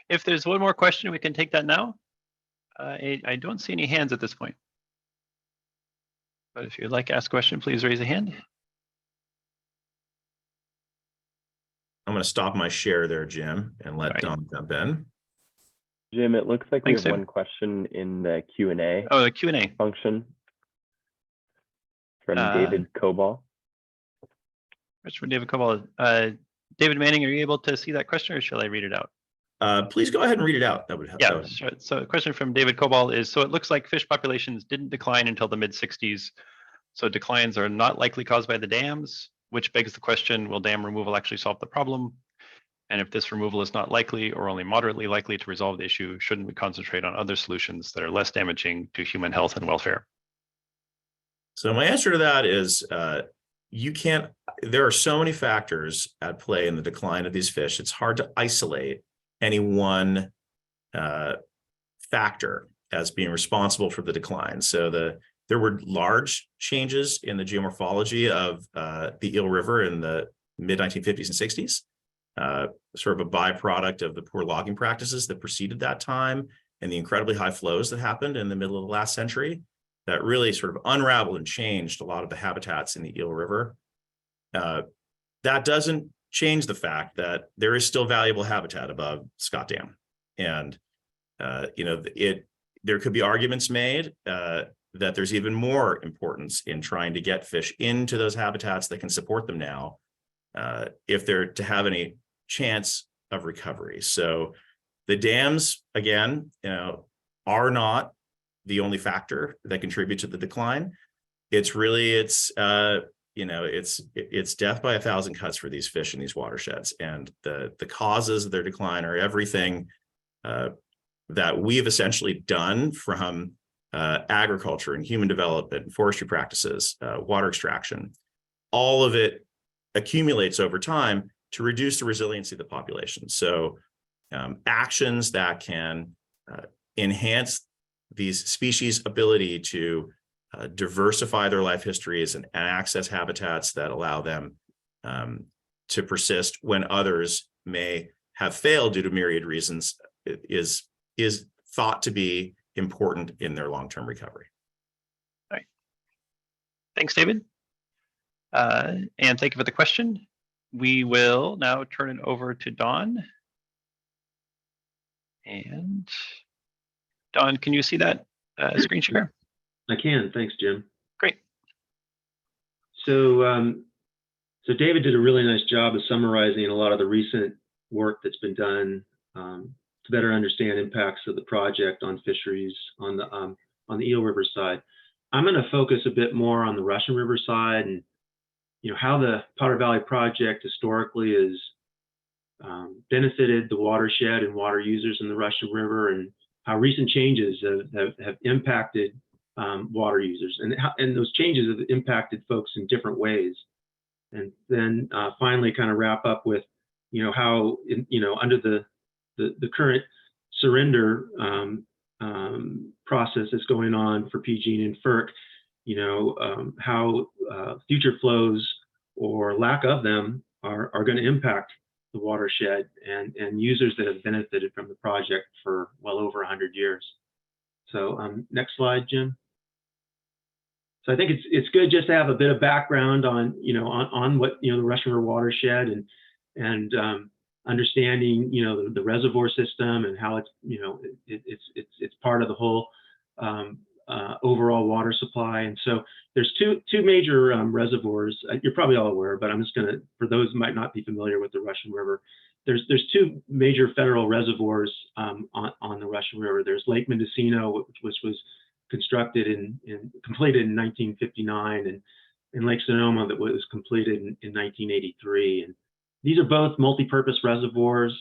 S1: if there's one more question, we can take that now. I don't see any hands at this point. But if you'd like to ask a question, please raise a hand.
S2: I'm going to stop my share there, Jim, and let Don jump in.
S4: Jim, it looks like we have
S1: Tim.
S4: one question in the Q&A.
S1: Oh, the Q&A
S4: function from David Cobal.
S1: That's from David Cobal. David Manning, are you able to see that question, or shall I read it out?
S2: Please go ahead and read it out. That would help.
S1: Yeah, sure. So the question from David Cobal is, so it looks like fish populations didn't decline until the mid-60s. So declines are not likely caused by the dams, which begs the question, will dam removal actually solve the problem? And if this removal is not likely or only moderately likely to resolve the issue, shouldn't we concentrate on other solutions that are less damaging to human health and welfare?
S2: So my answer to that is there are so many factors at play in the decline of these fish. It's hard to isolate any one factor as being responsible for the decline. So there were large changes in the geomorphology of the Eel River in the mid-1950s and 60s, sort of a byproduct of the poor logging practices that preceded that time and the incredibly high flows that happened in the middle of the last century that really sort of unraveled and changed a lot of the habitats in the Eel River. That doesn't change the fact that there is still valuable habitat above Scott Dam. And, there could be arguments made that there's even more importance in trying to get fish into those habitats that can support them now, if they're to have any chance of recovery. So the dams, again, are not the only factor that contribute to the decline. It's really, it's death by 1,000 cuts for these fish in these watersheds. And the causes of their decline are everything that we've essentially done, from agriculture and human development, forestry practices, water extraction. All of it accumulates over time to reduce the resiliency of the population. So actions that can enhance these species' ability to diversify their life histories and access habitats that allow them to persist when others may have failed due to myriad reasons is thought to be important in their long-term recovery.
S1: All right. Thanks, David. And thank you for the question. We will now turn it over to Dawn. And Dawn, can you see that screen share?
S5: I can. Thanks, Jim.
S1: Great.
S5: So David did a really nice job of summarizing a lot of the recent work that's been done to better understand impacts of the project on fisheries on the Eel River side. I'm going to focus a bit more on the Russian River side, and how the Potter Valley project historically has benefited the watershed and water users in the Russian River, and how recent changes have impacted water users, and those changes have impacted folks in different ways. And then finally kind of wrap up with how under the current surrender process that's going on for PG and FERC, how future flows or lack of them are going to impact the watershed and users that have benefited from the project for well over 100 years. So next slide, Jim. So I think it's good just to have a bit of background on on what the Russian River watershed and understanding the reservoir system and how it's it's part of the whole overall water supply. And so there's two major reservoirs. You're probably all aware, but I'm just going to, for those who might not be familiar with the Russian River, there's two major federal reservoirs on the Russian River. There's Lake Mendocino, which was constructed and completed in 1959, and Lake Sonoma that was completed in 1983. And these are both multi-purpose reservoirs.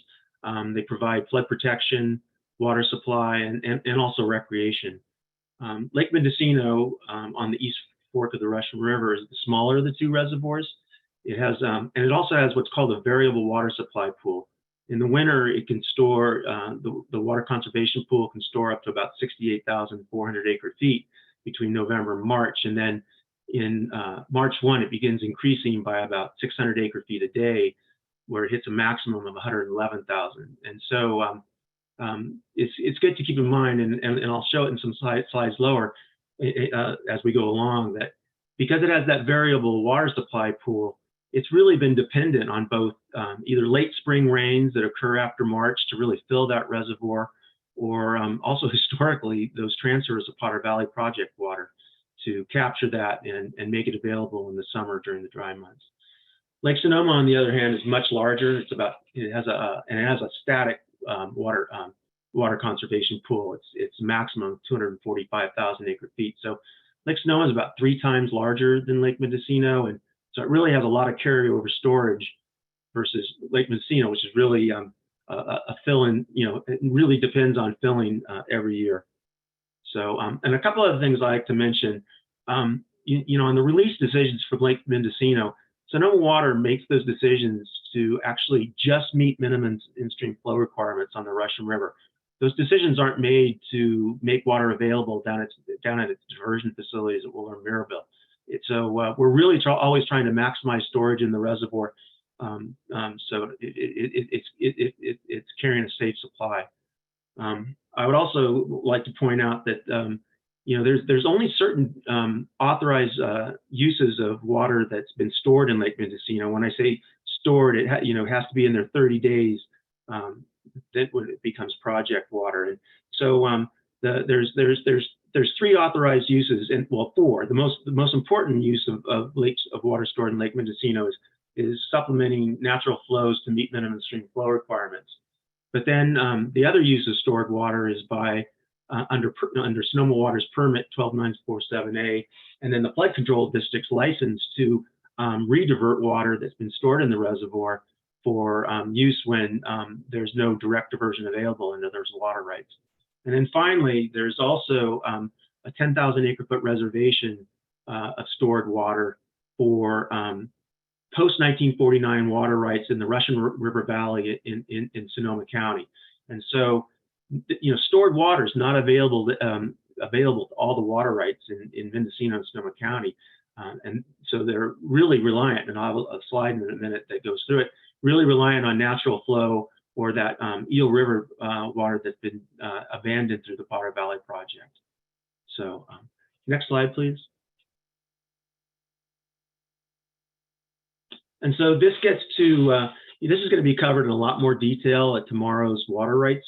S5: They provide flood protection, water supply, and also recreation. Lake Mendocino on the east fork of the Russian River is the smaller of the two reservoirs. It has, and it also has what's called a variable water supply pool. In the winter, it can store, the water conservation pool can store up to about 68,400 acre feet between November and March. And then in March 1, it begins increasing by about 600 acre feet a day, where it hits a maximum of 111,000. And so it's good to keep in mind, and I'll show it in some slides lower as we go along, that because it has that variable water supply pool, it's really been dependent on both either late spring rains that occur after March to really fill that reservoir, or also historically those transfers of Potter Valley project water to capture that and make it available in the summer during the dry months. Lake Sonoma, on the other hand, is much larger. It has a static water conservation pool. It's maximum 245,000 acre feet. So Lake Sonoma is about 3 times larger than Lake Mendocino, and so it really has a lot of carryover storage versus Lake Mendocino, which is really a fill-in. It really depends on filling every year. So, and a couple other things I like to mention. On the release decisions for Lake Mendocino, Sonoma Water makes those decisions to actually just meet minimum in-stream flow requirements on the Russian River. those decisions aren't made to make water available down at its diversion facilities at Wooler and Mirabel. So we're really always trying to maximize storage in the reservoir, so it's carrying a safe supply. I would also like to point out that there's only certain authorized uses of water that's been stored in Lake Mendocino. When I say stored, it has to be in there 30 days. That when it becomes project water, and so there's 3 authorized uses, and well, 4. The most important use of water stored in Lake Mendocino is supplementing natural flows to meet minimum stream flow requirements. But then the other use of stored water is by under Sonoma Water's permit 12947A, and then the flood control district's license to redivert water that's been stored in the reservoir for use when there's no direct diversion available and there's water rights. And then finally, there's also a 10,000 acre-foot reservation of stored water for post-1949 water rights in the Russian River Valley in Sonoma County. And so, stored water is not available to all the water rights in Mendocino and Sonoma County. And so they're really reliant, and I'll have a slide in a minute that goes through it, really reliant on natural flow or that Eel River water that's been abandoned through the Potter Valley Project. So next slide, please. And so this gets to, this is going to be covered in a lot more detail at tomorrow's water rights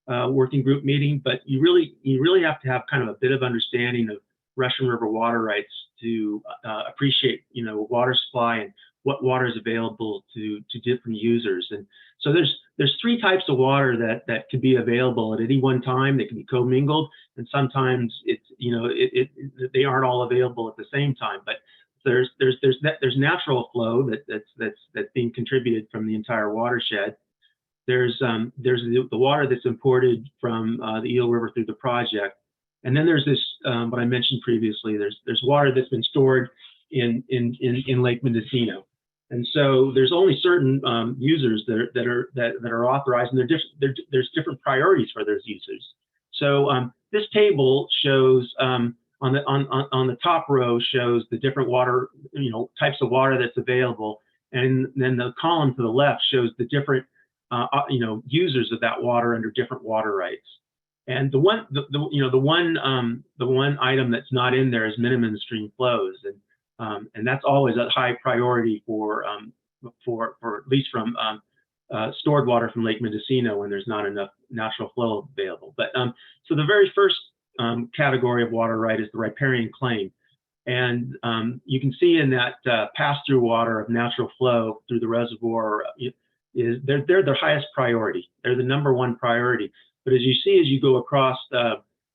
S5: working group meeting, but you really have to have kind of a bit of understanding of Russian River water rights to appreciate, water supply and what water is available to different users. And so there's 3 types of water that can be available at any one time. They can be commingled, and sometimes it's they aren't all available at the same time. But there's natural flow that's being contributed from the entire watershed. There's the water that's imported from the Eel River through the project, and then there's this what I mentioned previously. There's water that's been stored in Lake Mendocino, and so there's only certain users that are authorized, and there's different priorities for those users. So this table shows on the top row shows the different water, types of water that's available, and then the column to the left shows the different users of that water under different water rights. And the one item that's not in there is minimum stream flows, and that's always a high priority for at least from stored water from Lake Mendocino when there's not enough natural flow available. But so the very first category of water right is the riparian claim, and you can see in that pass-through water of natural flow through the reservoir they're their highest priority. They're the #1 priority. But as you go across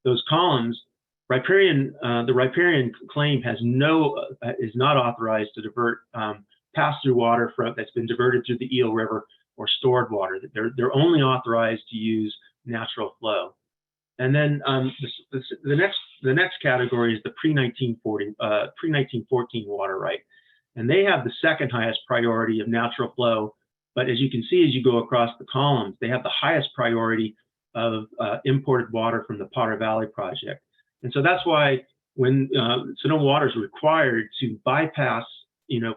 S5: those columns, the riparian claim is not authorized to divert pass-through water that's been diverted through the Eel River or stored water. They're only authorized to use natural flow. And then the next category is the pre-1914 water right, and they have the second highest priority of natural flow. But as you can see, as you go across the columns, they have the highest priority of imported water from the Potter Valley Project. And so that's why when Sonoma Water is required to bypass,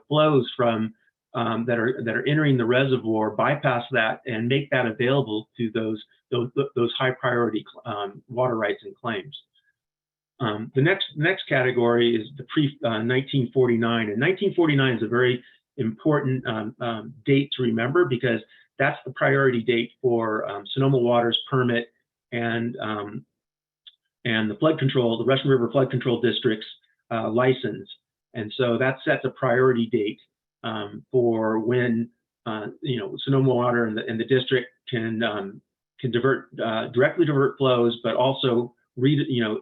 S5: flows from that are entering the reservoir, bypass that and make that available to those high priority water rights and claims. The next category is the pre-1949, and 1949 is a very important date to remember because that's the priority date for Sonoma Water's permit and the Russian River Flood Control District's license. And so that sets a priority date for when Sonoma Water and the district can directly divert flows, but also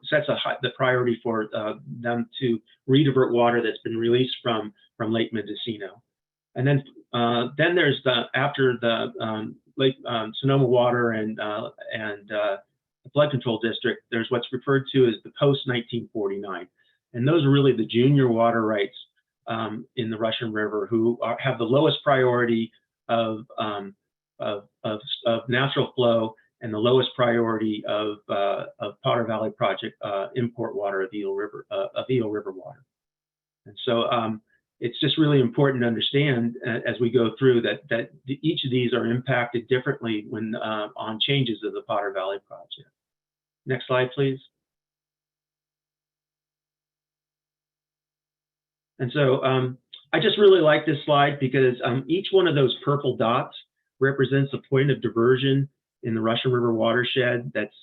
S5: sets the priority for them to redivert water that's been released from Lake Mendocino. And then there's after the Lake Sonoma Water and the Flood Control District, there's what's referred to as the post-1949, and those are really the junior water rights in the Russian River who have the lowest priority of natural flow and the lowest priority of Potter Valley project import water of Eel River water. And so it's just really important to understand as we go through that each of these are impacted differently when on changes of the Potter Valley project. Next slide, please. And so I just really like this slide because each one of those purple dots represents a point of diversion in the Russian River watershed that's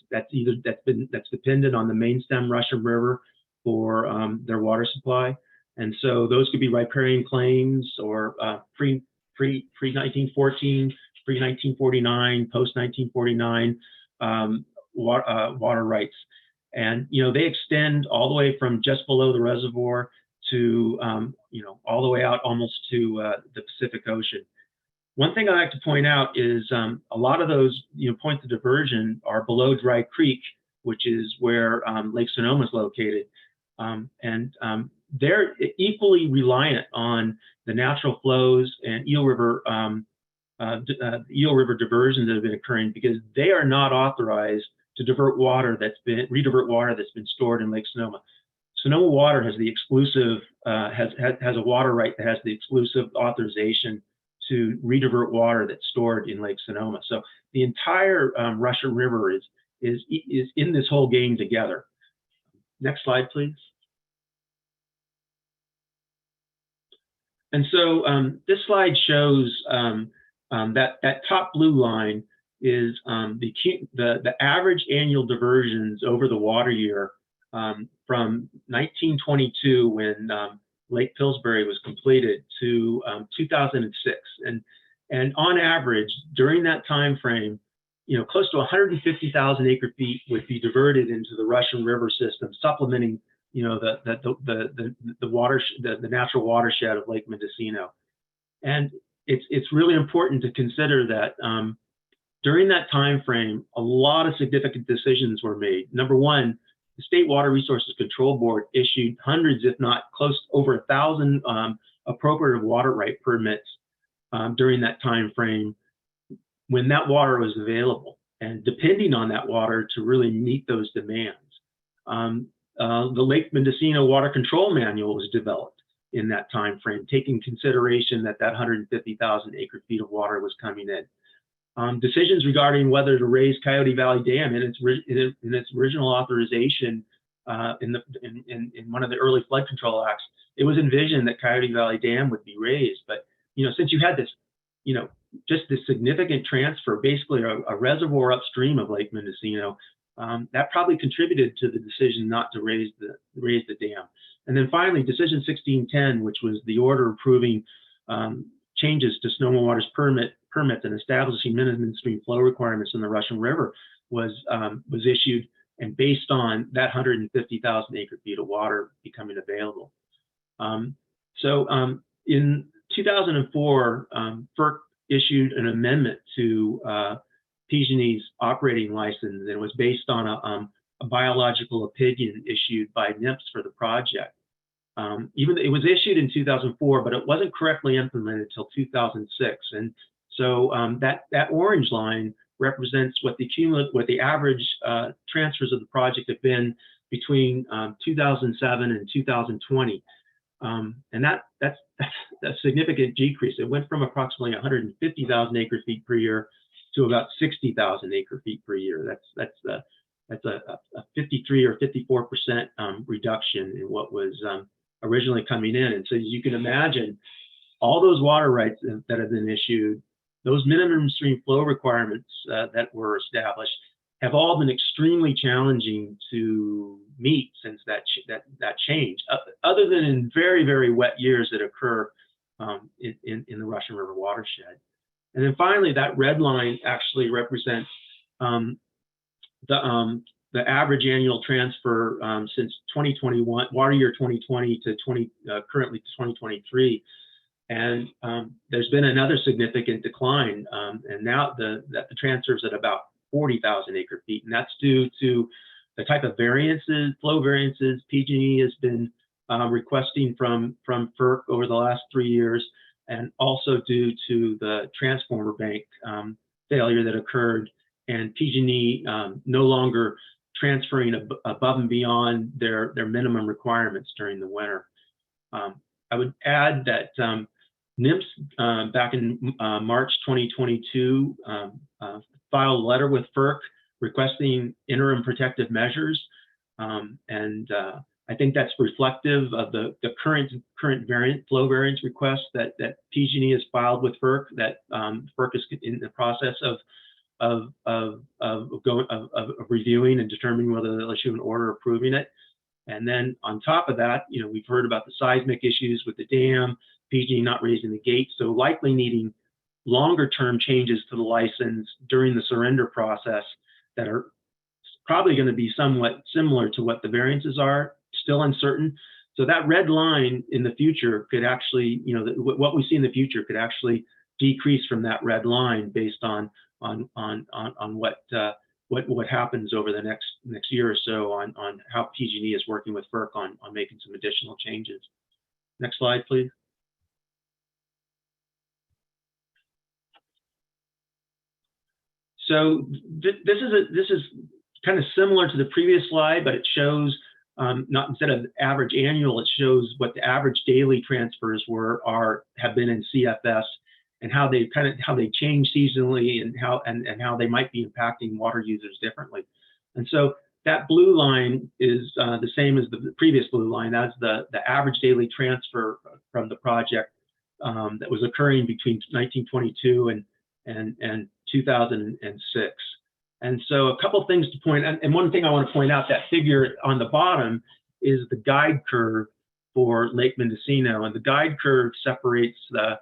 S5: dependent on the main stem Russian River for their water supply. And so those could be riparian claims or pre-1914, pre-1949, post-1949 water rights. And, you know, they extend all the way from just below the reservoir to, you know, all the way out almost to the Pacific Ocean. One thing I like to point out is a lot of those, you know, points of diversion are below Dry Creek, which is where Lake Sonoma is located. They're equally reliant on the natural flows and Eel River diversions that have been occurring because they are not authorized to redirect water that's been stored in Lake Sonoma. Sonoma Water has the exclusive has a water right that has the exclusive authorization to redivert water that's stored in Lake Sonoma. So the entire Russian River is in this whole game together. Next slide, please. And so this slide shows that top blue line is the average annual diversions over the water year from 1922 when Lake Pillsbury was completed to 2006, and on average during that time frame, you know, close to 150,000 acre-feet would be diverted into the Russian River system, supplementing, you know, the natural watershed of Lake Mendocino. And it's really important to consider that during that time frame, a lot of significant decisions were made. Number one, the State Water Resources Control Board issued hundreds, if not close over 1,000 appropriative water right permits during that time frame when that water was available, and depending on that water to really meet those demands. The Lake Mendocino Water Control Manual was developed in that time frame, taking consideration that 150,000 acre-feet of water was coming in. Decisions regarding whether to raise Coyote Valley Dam in its original authorization in one of the early flood control acts, it was envisioned that Coyote Valley Dam would be raised. But, you know, since you had this, you know, just this significant transfer, basically a reservoir upstream of Lake Mendocino, that probably contributed to the decision not to raise the dam. And then finally, Decision 1610, which was the order approving changes to Sonoma Water's permits and establishing minimum stream flow requirements in the Russian River, was issued, and based on that 150,000 acre-feet of water becoming available. In 2004, FERC issued an amendment to PG&E's operating license, and it was based on a biological opinion issued by NIPS for the project. It was issued in 2004, but it wasn't correctly implemented until 2006. And so that orange line represents what the average transfers of the project have been between 2007 and 2020. And that's a significant decrease. It went from approximately 150,000 acre-feet per year to about 60,000 acre-feet per year. That's a 53 or 54% reduction in what was originally coming in. And so you can imagine all those water rights that have been issued, those minimum stream flow requirements that were established, have all been extremely challenging to meet since that change, other than in very, very wet years that occur in the Russian River watershed. And then finally, that red line actually represents the average annual transfer since 2021, water year 2020 to currently to 2023. And there's been another significant decline, and now the transfer is at about 40,000 acre-feet, and that's due to the type of flow variances PG&E has been requesting from FERC over the last 3 years, and also due to the transformer bank failure that occurred and PG&E no longer transferring above and beyond their minimum requirements during the winter. I would add that NIMS back in March 2022 filed a letter with FERC requesting interim protective measures, and I think that's reflective of the current flow variance request that PG&E has filed with FERC. That FERC is in the process of reviewing and determining whether they'll issue an order approving it. And then on top of that, we've heard about the seismic issues with the dam, PG&E not raising the gate, so likely needing longer-term changes to the license during the surrender process that are probably going to be somewhat similar to what the variances are, still uncertain. So that red line in the future could actually, what we see in the future could actually decrease from that red line based on what happens over the next year or so on how PG&E is working with FERC on making some additional changes. Next slide, please. So this is kind of similar to the previous slide, but it shows not instead of average annual, it shows what the average daily transfers have been in CFS, and how they change seasonally, and how they might be impacting water users differently. And so that blue line is the same as the previous blue line. That's the average daily transfer from the project that was occurring between 1922 and 2006. And so a couple of things to point out, and one thing I want to point out, that figure on the bottom is the guide curve for Lake Mendocino, and the guide curve separates the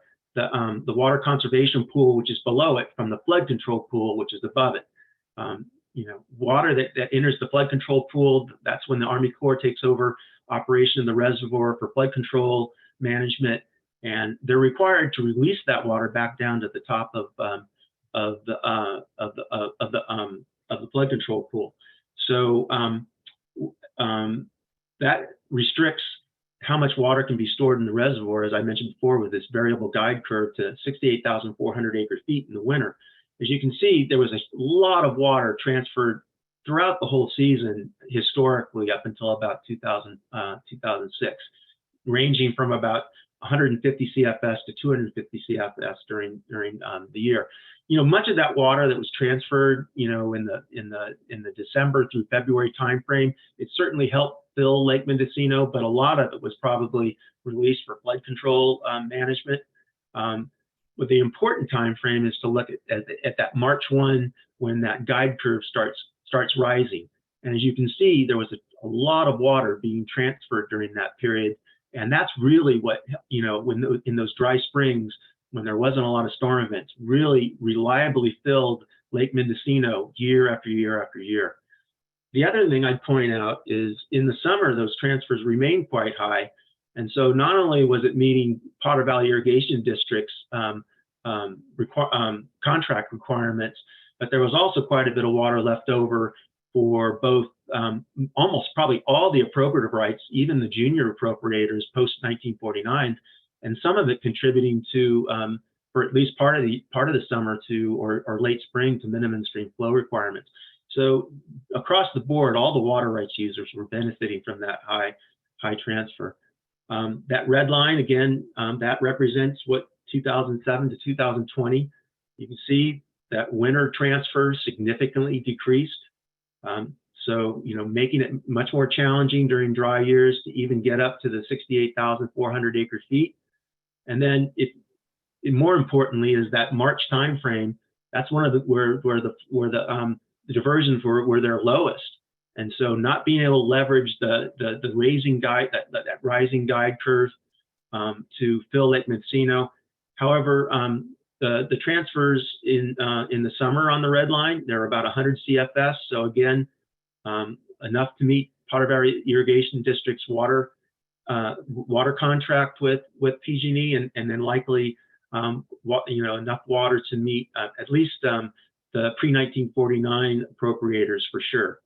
S5: water conservation pool, which is below it, from the flood control pool, which is above it. Water that enters the flood control pool, that's when the Army Corps takes over operation in the reservoir for flood control management, and they're required to release that water back down to the top of the flood control pool. So that restricts how much water can be stored in the reservoir, as I mentioned before, with this variable guide curve, to 68,400 acre-feet in the winter. As you can see, there was a lot of water transferred throughout the whole season, historically, up until about 2006, ranging from about 150 CFS to 250 CFS during the year. Much of that water that was transferred, in the December through February timeframe, it certainly helped fill Lake Mendocino, but a lot of it was probably released for flood control management. But the important time frame is to look at that March 1, when that guide curve starts rising. And as you can see, there was a lot of water being transferred during that period. And that's really what, in those dry springs, when there wasn't a lot of storm events, really reliably filled Lake Mendocino year after year after year. The other thing I'd point out is in the summer, those transfers remained quite high. And so not only was it meeting Potter Valley Irrigation District's contract requirements, but there was also quite a bit of water left over for both almost probably all the appropriative rights, even the junior appropriators post 1949, and some of it contributing to, for at least part of the summer to, or late spring, to minimum stream flow requirements. So across the board, all the water rights users were benefiting from that high transfer. That red line, again, that represents what 2007 to 2020. You can see that winter transfers significantly decreased. So, making it much more challenging during dry years to even get up to the 68,400 acre-feet. And then more importantly is that March timeframe. That's one of where the diversions were their lowest. And so not being able to leverage the raising guide, that rising guide curve to fill Lake Mendocino. However, the transfers in the summer on the red line, they're about 100 CFS. So again, enough to meet Potter Valley Irrigation District's water contract with PG&E, and then likely enough water to meet at least the pre-1949 appropriators for sure.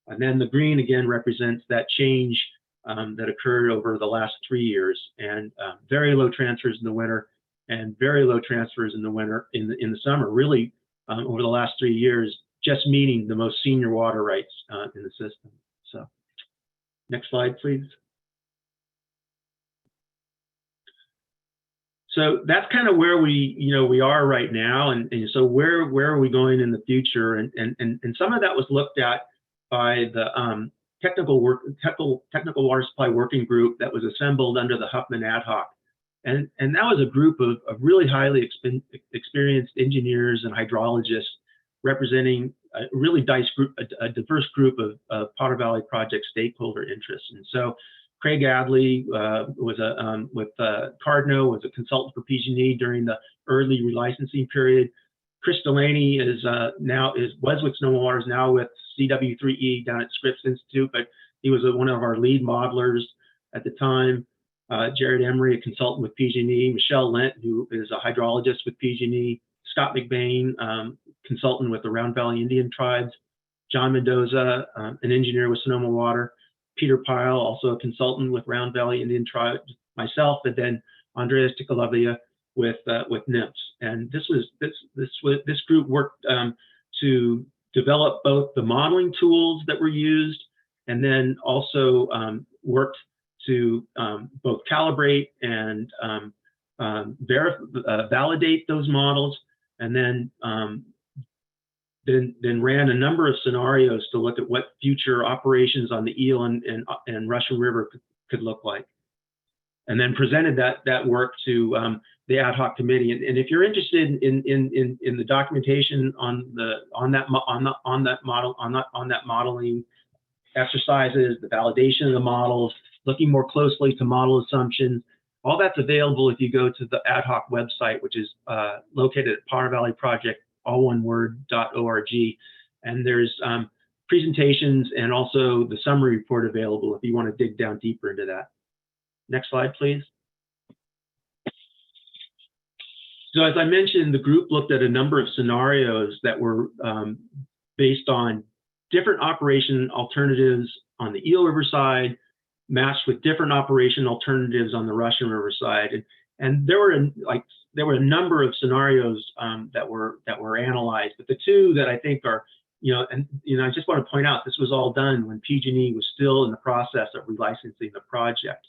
S5: And then the green again represents that change that occurred over the last 3 years, and very low transfers in the winter and very low transfers in the summer. Really, over the last 3 years, just meeting the most senior water rights in the system. So next slide, please. So that's kind of where we are right now, and so where are we going in the future? And some of that was looked at by the technical water supply working group that was assembled under the Huffman ad hoc, and that was a group of really highly experienced engineers and hydrologists representing a really diverse group of Potter Valley project stakeholder interests. And so Craig Adley was with Cardno, was a consultant for PG&E during the early relicensing period. Chris Delaney was with Sonoma Water, is now with CW3E down at Scripps Institute, but he was one of our lead modelers at the time. Jared Emery, a consultant with PG&E. Michelle Lent, who is a hydrologist with PG&E. Scott McBain, consultant with the Round Valley Indian Tribes. John Mendoza, an engineer with Sonoma Water. Peter Pyle, also a consultant with Round Valley Indian Tribes, myself, and then Andreas Tikalovia with NIMS. And this group worked to develop both the modeling tools that were used, and then also worked to both calibrate and validate those models, and then ran a number of scenarios to look at what future operations on the Eel and Russian River could look like, and then presented that work to the ad hoc committee. And if you're interested in the documentation on that modeling exercises, the validation of the models, looking more closely to model assumptions, all that's available if you go to the ad hoc website, which is located at Potter Valley Project, all one word, .org. And there's presentations and also the summary report available if you want to dig down deeper into that. Next slide, please. So as I mentioned, the group looked at a number of scenarios that were based on different operation alternatives on the Eel River side, matched with different operation alternatives on the Russian River side. And there were a number of scenarios that were analyzed, but the two that I think are, I just want to point out, this was all done when PG&E was still in the process of relicensing the project.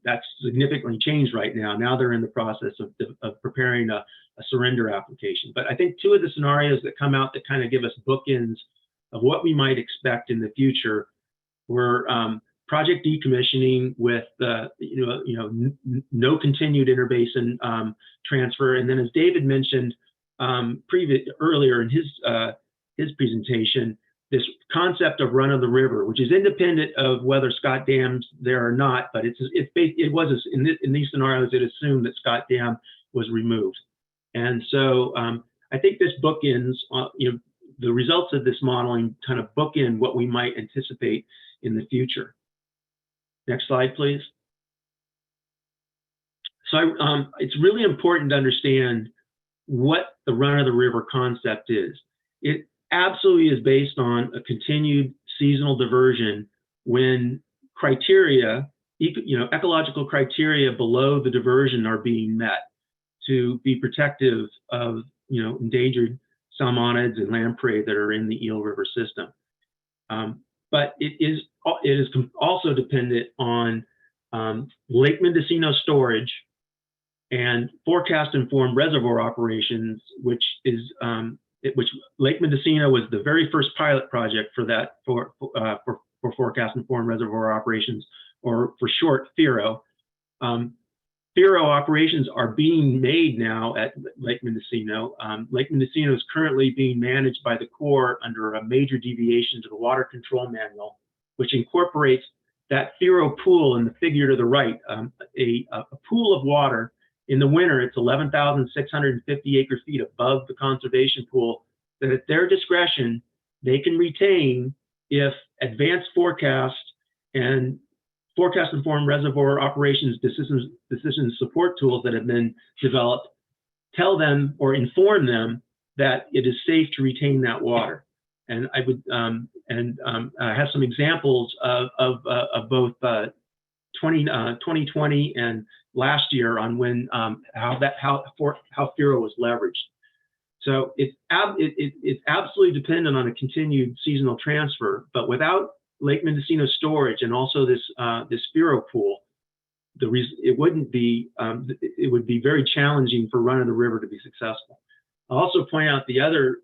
S5: That's significantly changed right now. Now they're in the process of preparing a surrender application. But I think two of the scenarios that come out that kind of give us bookends of what we might expect in the future were project decommissioning with no continued interbasin transfer, and then as David mentioned earlier in his presentation, this concept of run of the river, which is independent of whether Scott Dam's there or not, but in these scenarios it assumed that Scott Dam was removed, and so I think this bookends the results of this modeling kind of bookend what we might anticipate in the future. Next slide, please. So it's really important to understand what the run of the river concept is. It absolutely is based on a continued seasonal diversion when criteria, ecological criteria below the diversion are being met to be protective of endangered salmonids and lamprey that are in the Eel River system. But it is also dependent on Lake Mendocino storage and forecast-informed reservoir operations, which Lake Mendocino was the very first pilot project for forecast-informed reservoir operations, or for short, FIRO. FIRO operations are being made now at Lake Mendocino. Lake Mendocino is currently being managed by the Corps under a major deviation to the Water Control Manual, which incorporates that FIRO pool in the figure to the right, a pool of water. In the winter, it's 11,650 acre-feet above the conservation pool that at their discretion, they can retain if advanced forecast and forecast-informed reservoir operations decision support tools that have been developed tell them or inform them that it is safe to retain that water. And I would have some examples of both 2020 and last year on when how FIRO was leveraged. So it's absolutely dependent on a continued seasonal transfer, but without Lake Mendocino storage and also this Spiro pool, it would be very challenging for run of the river to be successful. I'll also point out the other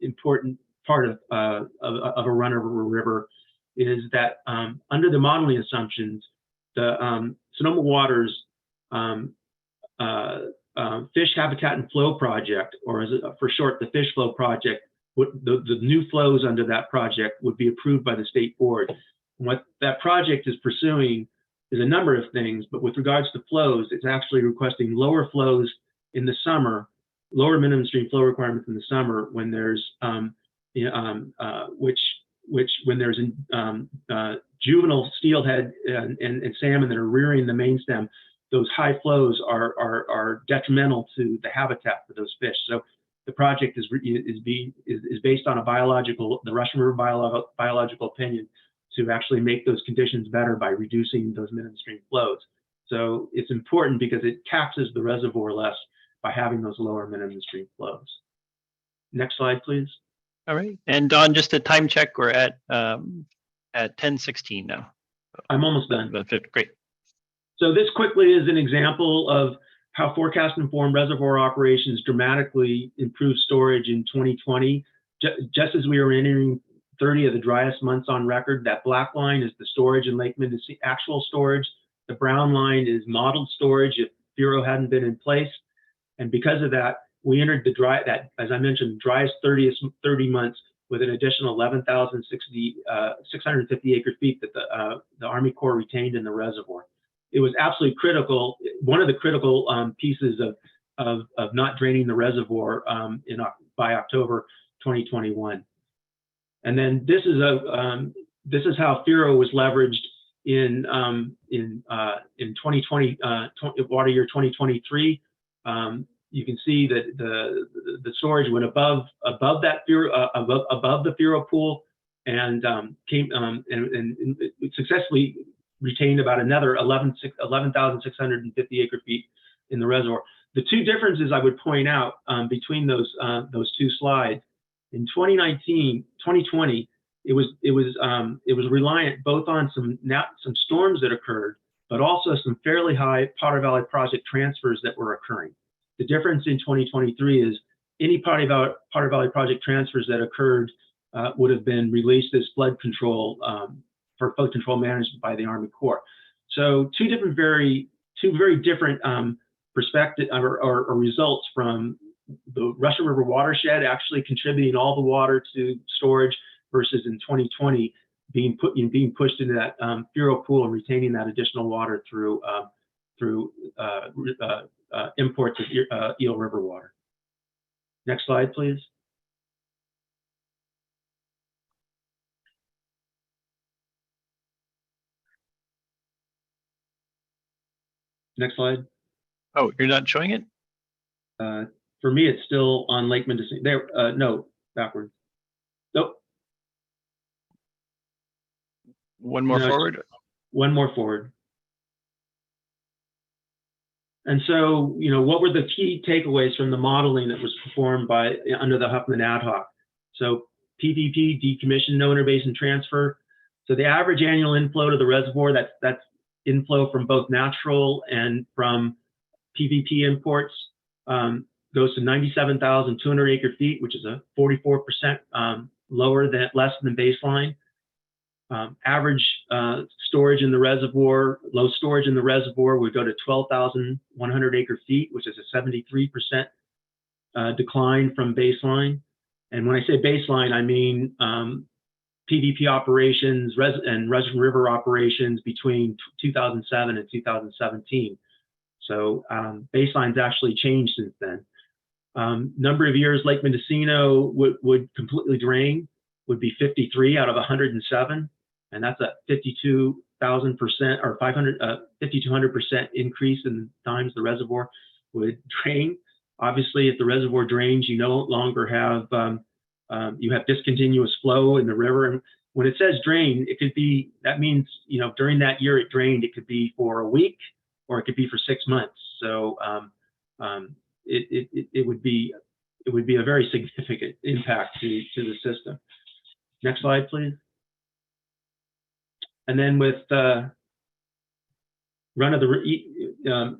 S5: important part of a run of a river is that under the modeling assumptions, the Sonoma Waters Fish Habitat and Flow Project, or as for short, the Fish Flow Project, the new flows under that project would be approved by the state board. And what that project is pursuing is a number of things, but with regards to flows, it's actually requesting lower flows in the summer, lower minimum stream flow requirements in the summer when there's when there's juvenile steelhead and salmon that are rearing the main stem. Those high flows are detrimental to the habitat for those fish. So the project is based on the Russian River biological opinion to actually make those conditions better by reducing those minimum stream flows. So it's important because it taxes the reservoir less by having those lower minimum stream flows. Next slide, please.
S1: All right. And Don, just a time check, we're at 10:16 now.
S5: I'm almost done.
S1: Great.
S5: So this quickly is an example of how forecast-informed reservoir operations dramatically improved storage in 2020. Just as we were entering 30 of the driest months on record, that black line is the storage in Lake Mendocino, actual storage. The brown line is modeled storage if Bureau hadn't been in place. And because of that, we entered as I mentioned, driest 30 months with an additional 11,650 acre feet that the Army Corps retained in the reservoir. It was absolutely critical. One of the critical pieces of not draining the reservoir by October 2021. And then this is how FERO was leveraged in 2020 water year 2023. You can see that the storage went above that above the FERO pool and successfully retained about another 11,650 acre feet in the reservoir. The two differences I would point out between those two slides, in 2020, it was reliant both on some storms that occurred, but also some fairly high Potter Valley project transfers that were occurring. The difference in 2023 is any Potter Valley project transfers that occurred would have been released as flood control for flood control managed by the Army Corps. So two very different perspective or results from the Russian River watershed actually contributing all the water to storage versus in 2020 being pushed into that FERO pool and retaining that additional water through imports of Eel River water. Next slide, please. Next slide.
S1: Oh, you're not showing it?
S5: For me, it's still on Lake Mendocino. There, no, backwards. Nope.
S1: One more forward.
S5: One more forward. And so, what were the key takeaways from the modeling that was performed under the Huffman ad hoc? So PVP, decommissioned, no interbasin transfer. So the average annual inflow to the reservoir, that's inflow from both natural and from PVP imports, goes to 97,200 acre feet, which is a 44% less than baseline. Average storage in the reservoir, low storage in the reservoir would go to 12,100 acre feet, which is a 73% decline from baseline. And when I say baseline, I mean PVP operations and Russian River operations between 2007 and 2017. So baseline's actually changed since then. Number of years Lake Mendocino would completely drain would be 53 out of 107. And that's a 52,000% or 5,200% increase in times the reservoir would drain. Obviously, if the reservoir drains, you no longer have you have discontinuous flow in the river. And when it says drain, that means during that year it drained. It could be for a week or it could be for 6 months. So it would be a very significant impact to the system. Next slide, please. And then with run of the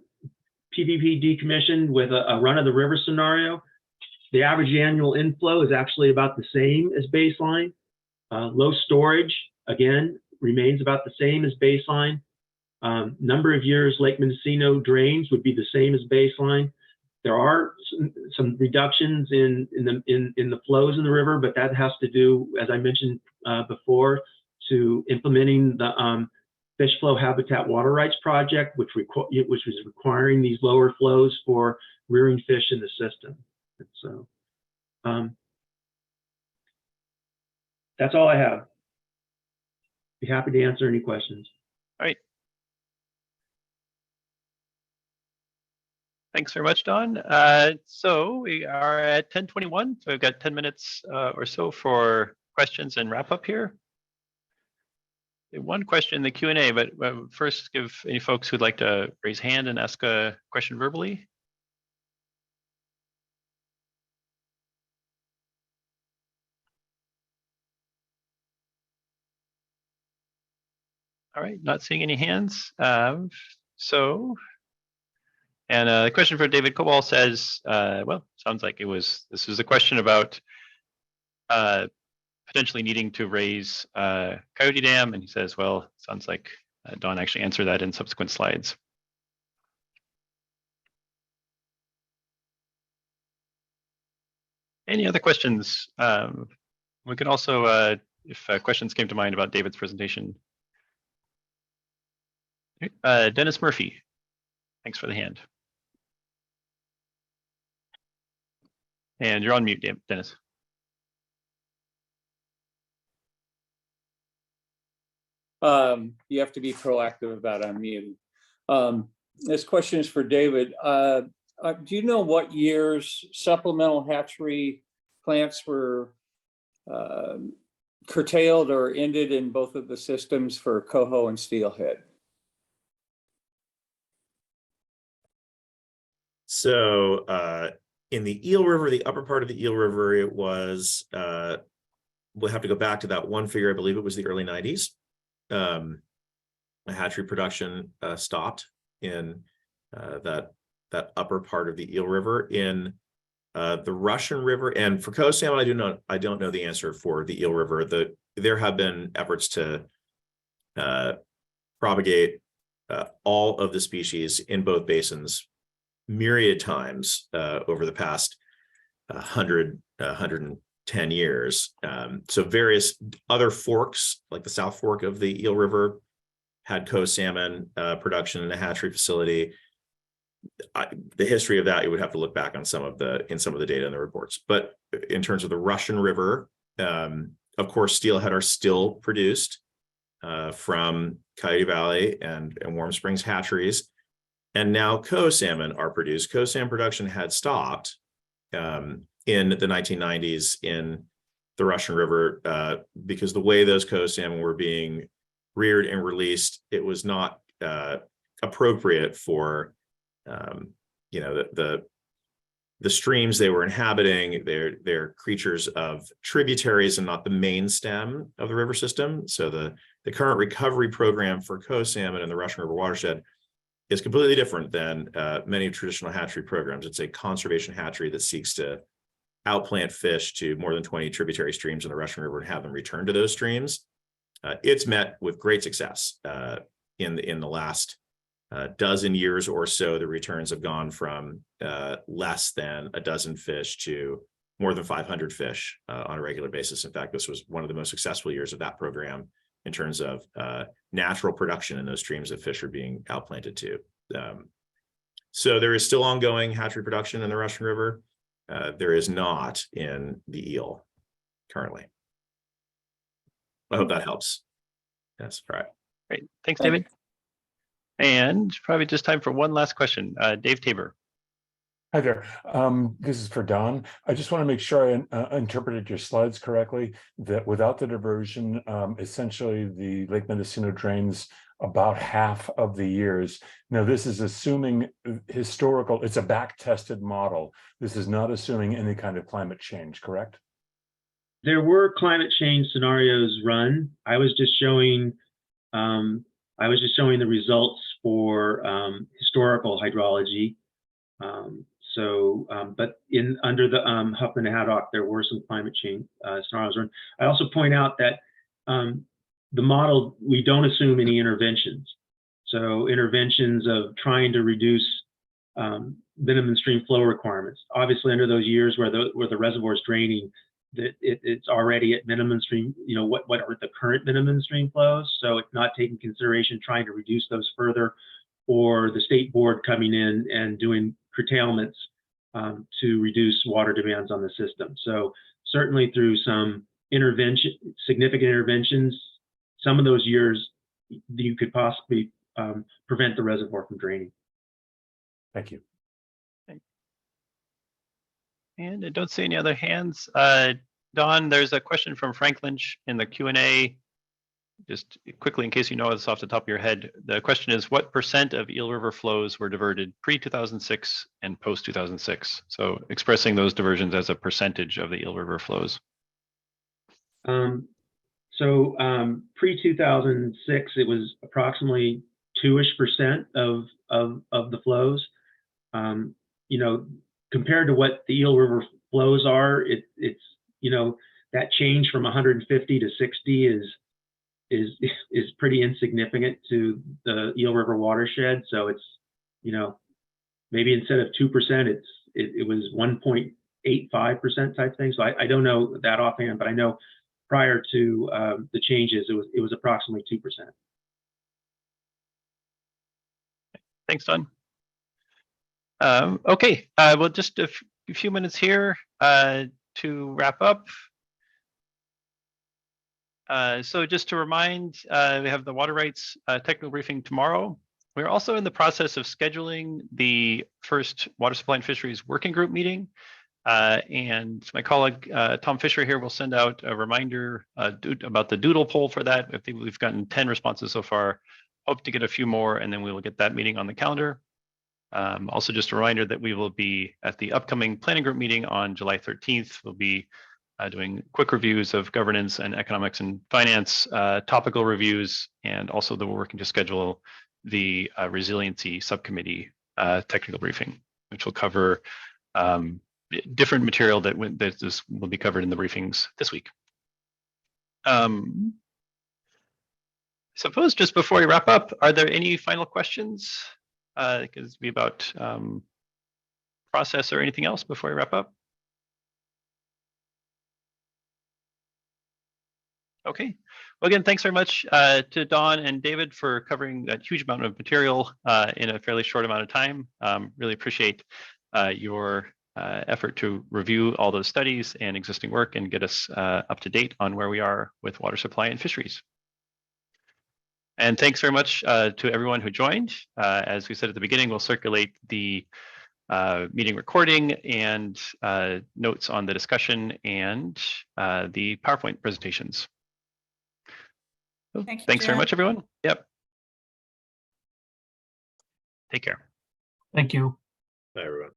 S5: PVP decommissioned with a run of the river scenario, the average annual inflow is actually about the same as baseline. Low storage, again, remains about the same as baseline. Number of years Lake Mendocino drains would be the same as baseline. There are some reductions in the flows in the river, but that has to do, as I mentioned before, to implementing the Fish Flow Habitat Water Rights Project, which was requiring these lower flows for rearing fish in the system. And so that's all I have. Be happy to answer any questions.
S1: All right. Thanks very much, Don. So we are at 10:21, so we've got 10 minutes or so for questions and wrap up here. One question in the Q&A, but first give any folks who'd like to raise hand and ask a question verbally. All right, not seeing any hands. And the question for David Cobal says, well, sounds like this was a question about potentially needing to raise Coyote Dam, and he says, well, sounds like Don actually answered that in subsequent slides. Any other questions? We can also, if questions came to mind about David's presentation. Dennis Murphy, thanks for the hand. And you're on mute, Dennis.
S6: You have to be proactive about unmuting. This question is for David. Do you know what years supplemental hatchery plants were curtailed or ended in both of the systems for coho and steelhead?
S2: So in the Eel River, the upper part of the Eel River, it was, we'll have to go back to that one figure, I believe it was the early 90s. The hatchery production stopped in that upper part of the Eel River. In the Russian River, and for coho salmon, I don't know the answer for the Eel River. There have been efforts to propagate all of the species in both basins myriad times over the past 110 years. So various other forks, like the South Fork of the Eel River, had coho salmon production in a hatchery facility. The history of that, you would have to look back on some of the data in the reports. But in terms of the Russian River, of course, steelhead are still produced from Coyote Valley and Warm Springs hatcheries. And now coho salmon are produced. Coho salmon production had stopped in the 1990s in the Russian River because the way those coho salmon were being reared and released, it was not appropriate for the streams they were inhabiting. They're creatures of tributaries and not the main stem of the river system. So the current recovery program for coho salmon in the Russian River watershed is completely different than many traditional hatchery programs. It's a conservation hatchery that seeks to outplant fish to more than 20 tributary streams in the Russian River and have them return to those streams. It's met with great success in the last dozen years or so. The returns have gone from less than a dozen fish to more than 500 fish on a regular basis. In fact, this was one of the most successful years of that program in terms of natural production in those streams that fish are being outplanted to. So there is still ongoing hatchery production in the Russian River. There is not in the eel currently. I hope that helps. Yes, all right.
S1: Great, thanks, David. And probably just time for one last question. Dave Tabor.
S3: Hi there. This is for Don. I just want to make sure I interpreted your slides correctly, that without the diversion, essentially the Lake Mendocino drains about half of the years. Now, this is assuming historical, it's a back-tested model. This is not assuming any kind of climate change, correct?
S5: There were climate change scenarios run. I was just showing the results for historical hydrology. But under the Huffman and Haddock, there were some climate change scenarios run. I also point out that the model, we don't assume any interventions. So interventions of trying to reduce minimum stream flow requirements. Obviously, under those years where the reservoir is draining, that it's already at minimum stream, what are the current minimum stream flows? So it's not taking consideration trying to reduce those further, or the state board coming in and doing curtailments to reduce water demands on the system. So certainly through some significant interventions, some of those years you could possibly prevent the reservoir from draining.
S3: Thank you.
S1: And I don't see any other hands. Don, there's a question from Frank Lynch in the Q&A. Just quickly, in case you know this off the top of your head, the question is, what % of Eel River flows were diverted pre-2006 and post-2006? So expressing those diversions as a percentage of the Eel River flows.
S5: Pre-2006, it was approximately 2-ish% of the flows. Compared to what the Eel River flows are, it's that change from 150 to 60 is pretty insignificant to the Eel River watershed. So it's maybe instead of 2%, it was 1.85% type thing. So I don't know that offhand, but I know prior to the changes, it was approximately 2%.
S1: Thanks, Don. Okay, well, just a few minutes here to wrap up. So just to remind, we have the water rights technical briefing tomorrow. We're also in the process of scheduling the first water supply and fisheries working group meeting. And my colleague, Tom Fisher here, will send out a reminder about the doodle poll for that. I think we've gotten 10 responses so far. Hope to get a few more, and then we will get that meeting on the calendar. Also, just a reminder that we will be at the upcoming planning group meeting on July 13th. We'll be doing quick reviews of governance and economics and finance, topical reviews, and also that we're working to schedule the resiliency subcommittee technical briefing, which will cover different material that this will be covered in the briefings this week. Suppose just before we wrap up, are there any final questions? Because it'll be about process or anything else before we wrap up. Okay. Well, again, thanks very much to Don and David for covering that huge amount of material in a fairly short amount of time. Really appreciate your effort to review all those studies and existing work and get us up to date on where we are with water supply and fisheries. And thanks very much to everyone who joined. As we said at the beginning, we'll circulate the meeting recording and notes on the discussion and the PowerPoint presentations. So, thanks very much, everyone. Yep. Take care.
S7: Thank you.
S2: Bye, everyone.